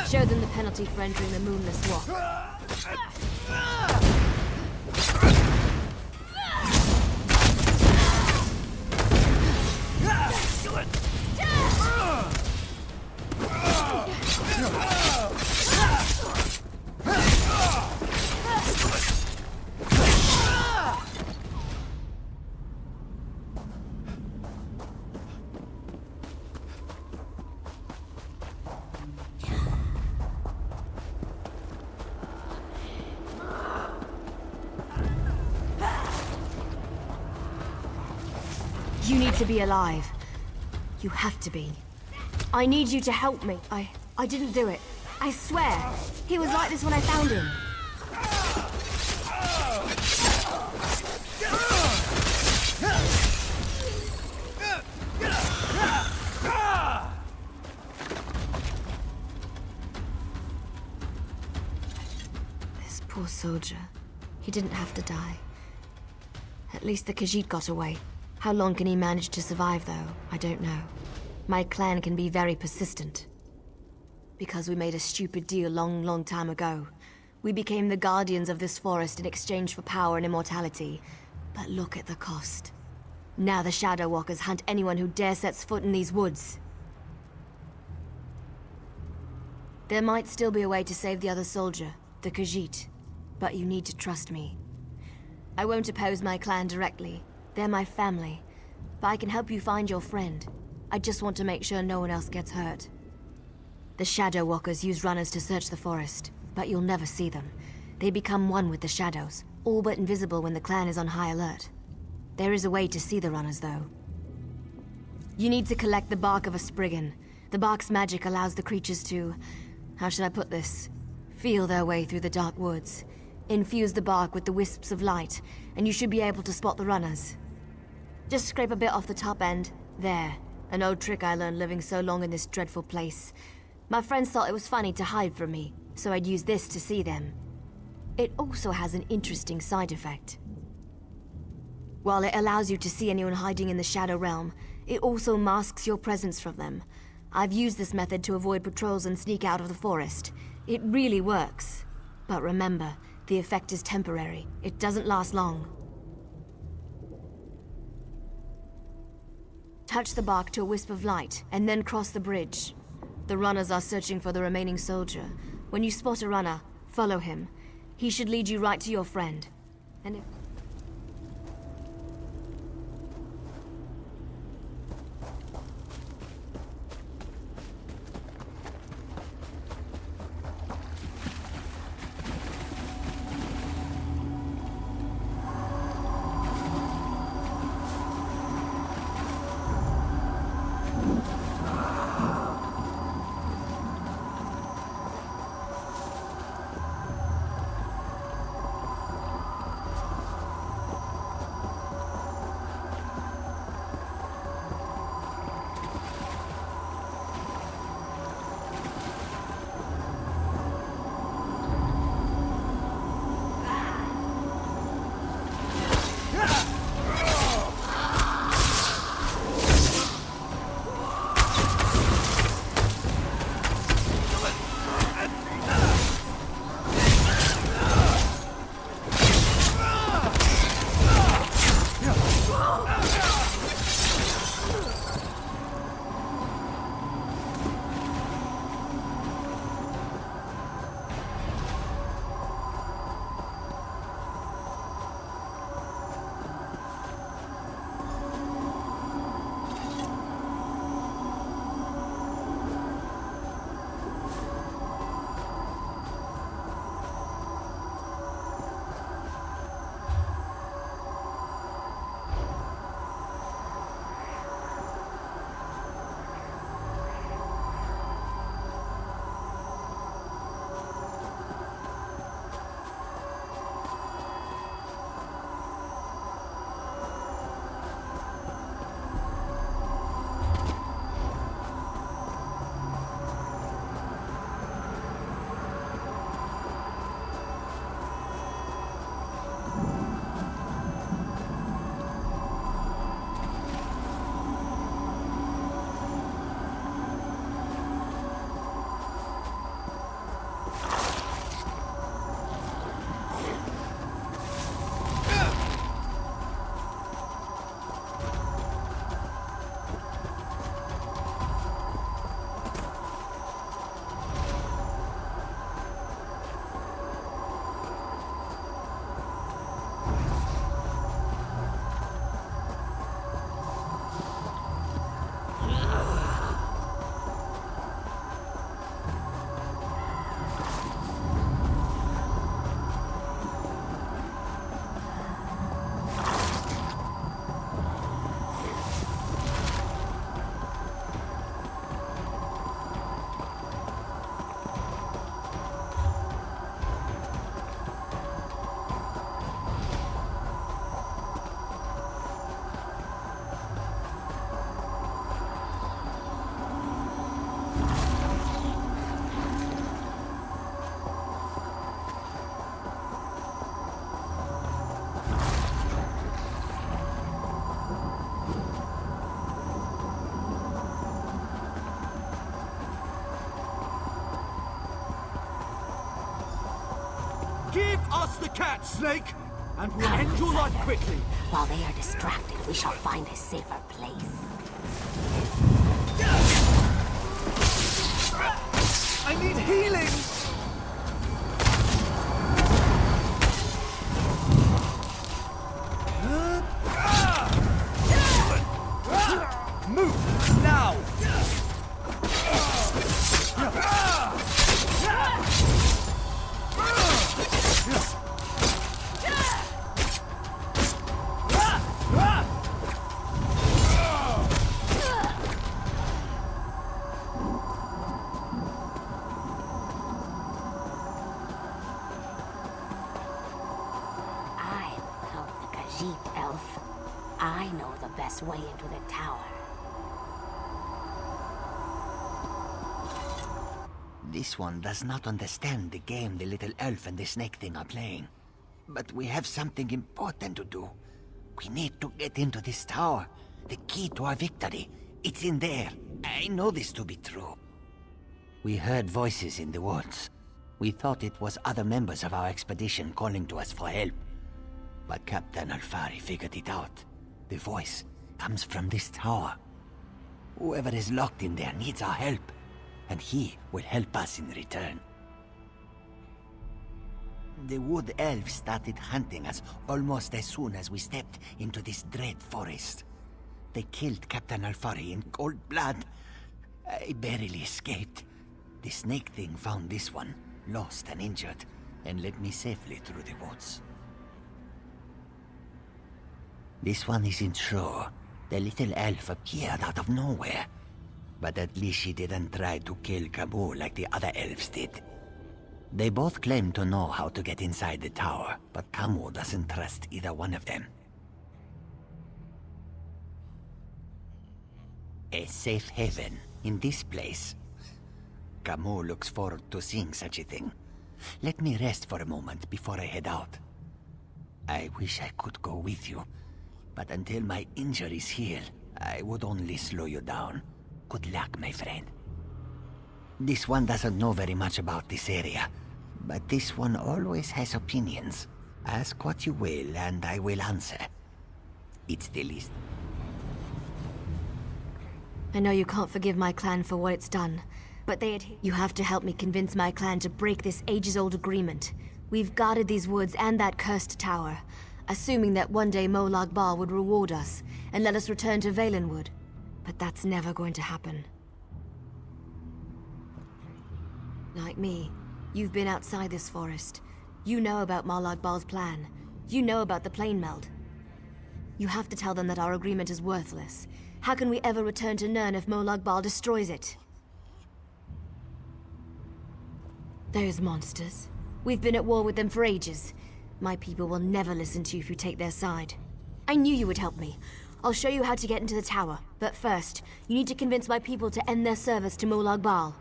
Show them the penalty for entering the Moonless Walk. You need to be alive. You have to be. I need you to help me. I didn't do it. I swear. He was like this when I found him. This poor soldier. He didn't have to die. At least the Khajiit got away. How long can he manage to survive, though? I don't know. My clan can be very persistent. Because we made a stupid deal long time ago. We became the guardians of this forest in exchange for power and immortality. But look at the cost. Now the Shadow Walkers hunt anyone who dare sets foot in these woods. There might still be a way to save the other soldier, the Khajiit. But you need to trust me. I won't oppose my clan directly. They're my family. But I can help you find your friend. I just want to make sure no one else gets hurt. The Shadow Walkers use runners to search the forest, but you'll never see them. They become one with the shadows, all but invisible when the clan is on high alert. There is a way to see the runners, though. You need to collect the bark of a Spriggan. The bark's magic allows the creatures to... how should I put this? Feel their way through the dark woods. Infuse the bark with the wisps of light, and you should be able to spot the runners. Just scrape a bit off the top end. There. An old trick I learned living so long in this dreadful place. My friends thought it was funny to hide from me, so I'd use this to see them. It also has an interesting side effect. While it allows you to see anyone hiding in the Shadow Realm, it also masks your presence from them. I've used this method to avoid patrols and sneak out of the forest. It really works. But remember, the effect is temporary. It doesn't last long. Touch the bark to a wisp of light, and then cross the bridge. The runners are searching for the remaining soldier. When you spot a runner, follow him. He should lead you right to your friend. And if... Give us the cat, Snake, and we'll end your life quickly. While they are distracted, we shall find a safer place. I need healing! Move now! I'll help the Khajiit elf. I know the best way into the tower. This one does not understand the game the little elf and the snake thing are playing. But we have something important to do. We need to get into this tower. The key to our victory. It's in there. I know this to be true. We heard voices in the woods. We thought it was other members of our expedition calling to us for help. But Captain Alfari figured it out. The voice comes from this tower. Whoever is locked in there needs our help, and he will help us in return. The wood elves started hunting us almost as soon as we stepped into this dread forest. They killed Captain Alfari in cold blood. I barely escaped. The snake thing found this one, lost and injured, and led me safely through the woods. This one isn't sure. The little elf appeared out of nowhere. But at least she didn't try to kill Kabul like the other elves did. They both claim to know how to get inside the tower, but Kamu doesn't trust either one of them. A safe haven in this place. Kamu looks forward to seeing such a thing. Let me rest for a moment before I head out. I wish I could go with you, but until my injuries heal, I would only slow you down. Good luck, my friend. This one doesn't know very much about this area, but this one always has opinions. Ask what you will, and I will answer. It's the least. I know you can't forgive my clan for what it's done, but you have to help me convince my clan to break this ages-old agreement. We've guarded these woods and that cursed tower, assuming that one day Molag Bal would reward us and let us return to Valenwood. But that's never going to happen. Like me, you've been outside this forest. You know about Molag Bal's plan. You know about the plane meld. You have to tell them that our agreement is worthless. How can we ever return to Nirn if Molag Bal destroys it? Those monsters. We've been at war with them for ages. My people will never listen to you if you take their side. I knew you would help me. I'll show you how to get into the tower. But first, you need to convince my people to end their service to Molag Bal.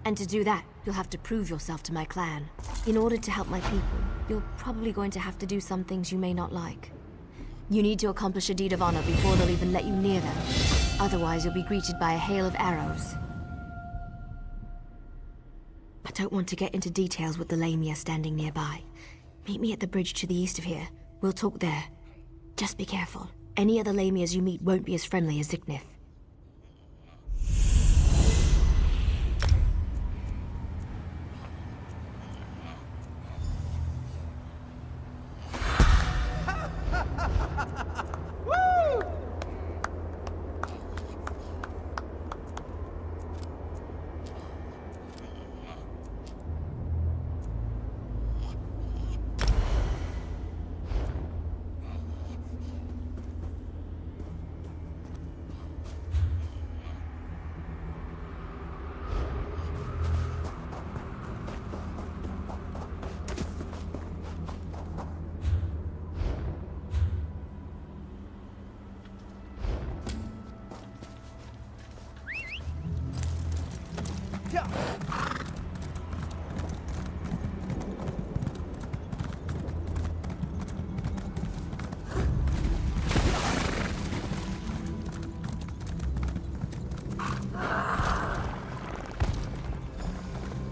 And to do that, you'll have to prove yourself to my clan. In order to help my people, you're probably going to have to do some things you may not like. You need to accomplish a deed of honor before they'll even let you near them. Otherwise, you'll be greeted by a hail of arrows. I don't want to get into details with the Lamia standing nearby. Meet me at the bridge to the east of here. We'll talk there. Just be careful. Any other Lamias you meet won't be as friendly as Ziknith.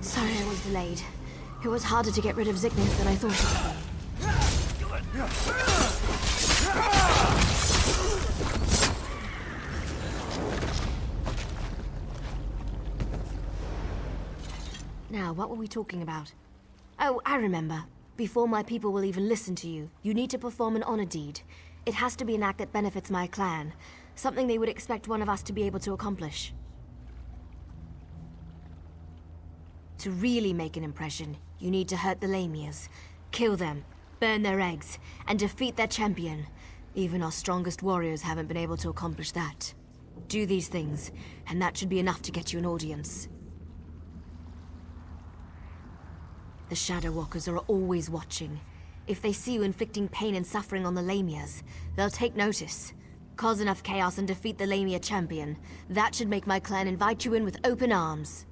Sorry I was delayed. It was harder to get rid of Zygmunt than I thought it would be. Now, what were we talking about? Oh, I remember. Before my people will even listen to you, you need to perform an honor deed. It has to be an act that benefits my clan. Something they would expect one of us to be able to accomplish. To really make an impression, you need to hurt the Lamias. Kill them, burn their eggs, and defeat their champion. Even our strongest warriors haven't been able to accomplish that. Do these things, and that should be enough to get you an audience. The Shadow Walkers are always watching. If they see you inflicting pain and suffering on the Lamias, they'll take notice. Cause enough chaos and defeat the Lamia champion. That should make my clan invite you in with open arms.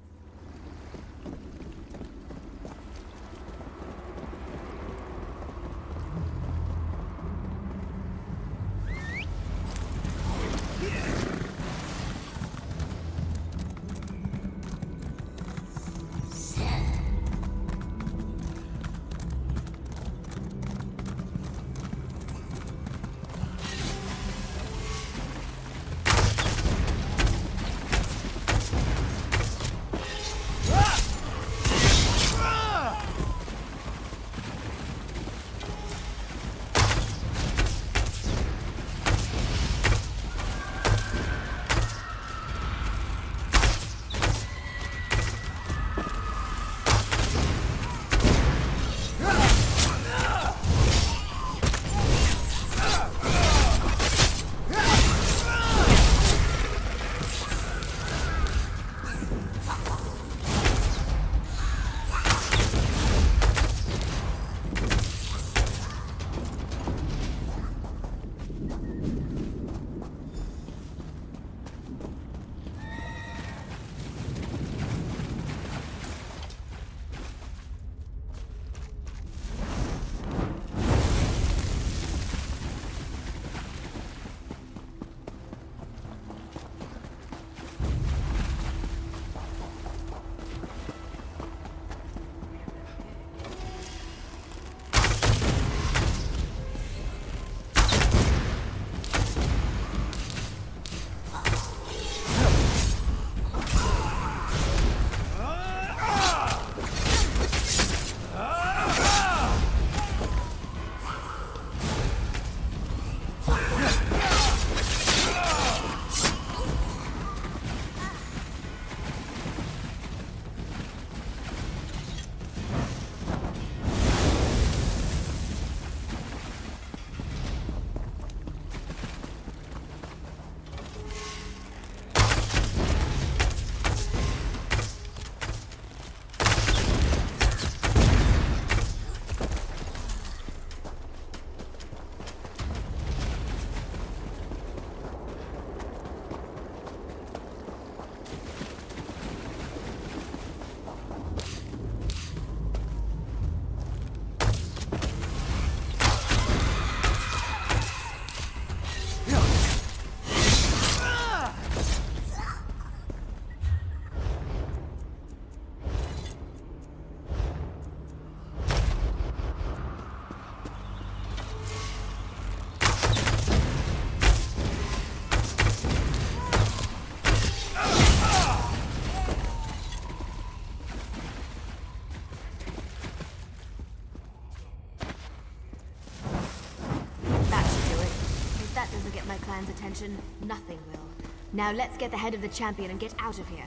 Attention, nothing will. Now let's get the head of the champion and get out of here.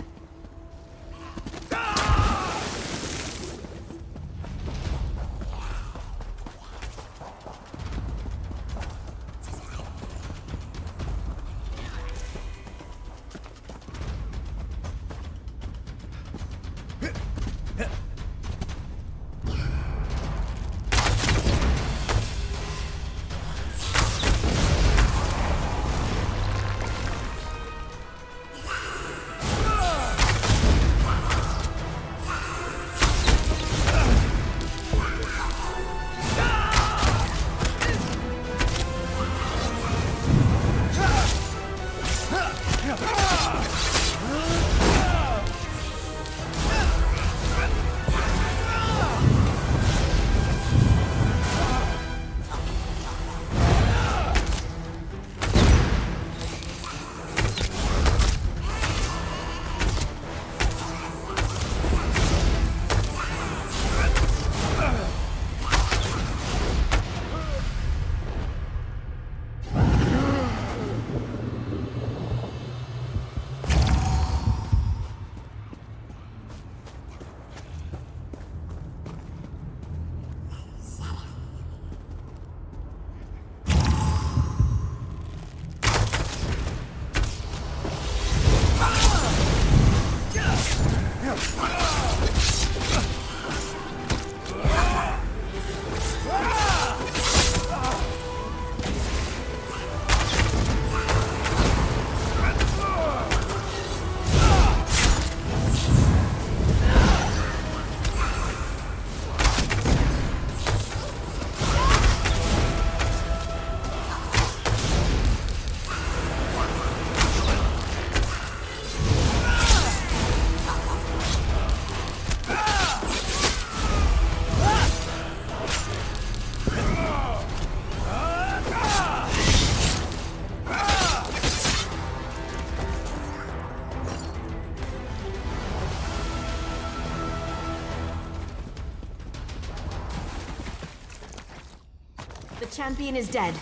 champion is dead.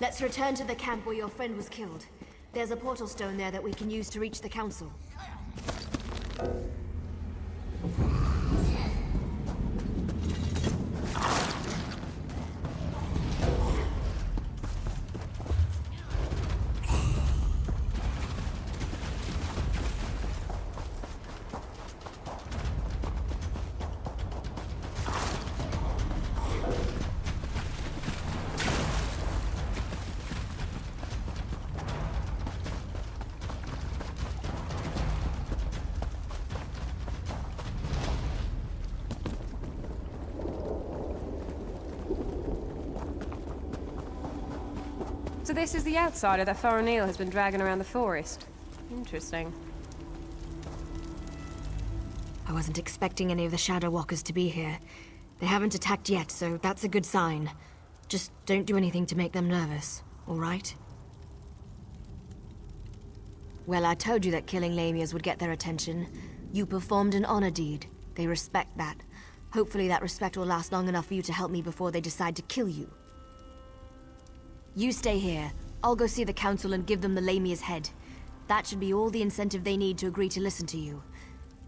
Let's return to the camp where your friend was killed. There's a portal stone there that we can use to reach the council. So this is the outsider that Faranil has been dragging around the forest. Interesting. I wasn't expecting any of the Shadow Walkers to be here. They haven't attacked yet, so that's a good sign. Just don't do anything to make them nervous, all right? Well, I told you that killing Lamias would get their attention. You performed an honor deed. They respect that. Hopefully that respect will last long enough for you to help me before they decide to kill you. You stay here. I'll go see the council and give them the Lamia's head. That should be all the incentive they need to agree to listen to you.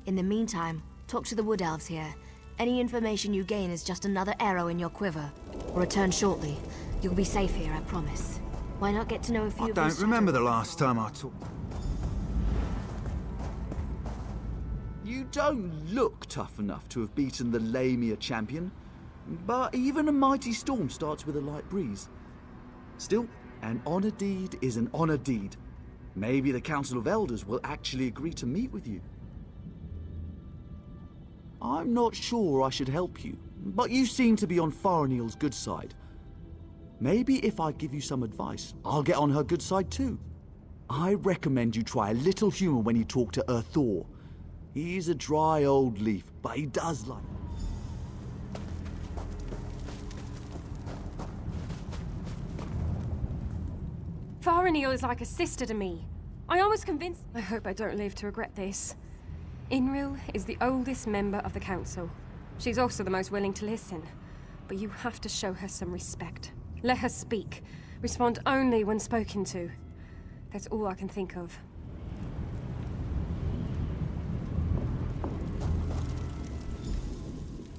In the meantime, talk to the Wood Elves here. Any information you gain is just another arrow in your quiver. Return shortly. You'll be safe here, I promise. Why not get to know a few of I these don't remember the last time I talked. You don't look tough enough to have beaten the Lamia champion, but even a mighty storm starts with a light breeze. Still, an honor deed is an honor deed. Maybe the Council of Elders will actually agree to meet with you. I'm not sure I should help you, but you seem to be on Faranil's good side. Maybe if I give you some advice, I'll get on her good side too. I recommend you try a little humor when you talk to Thor. He's a dry old leaf, but he does like... Faranil is like a sister to me. I was convinced... I hope I don't live to regret this. Inril is the oldest member of the council. She's also the most willing to listen. But you have to show her some respect. Let her speak. Respond only when spoken to. That's all I can think of.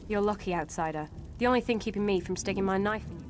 You're lucky, outsider. The only thing keeping me from sticking my knife in you.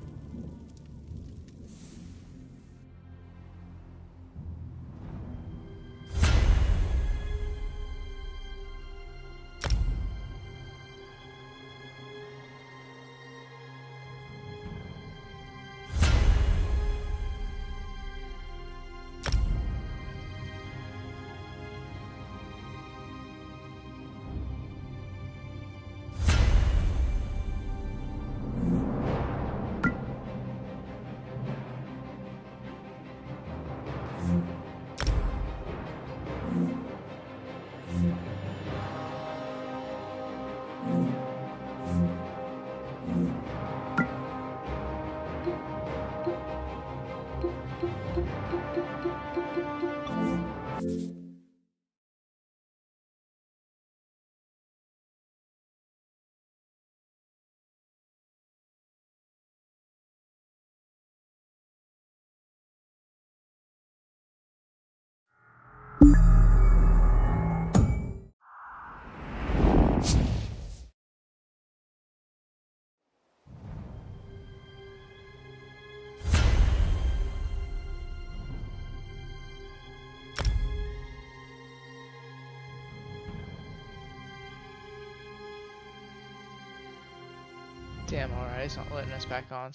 Damn, alright, it's not letting us back on.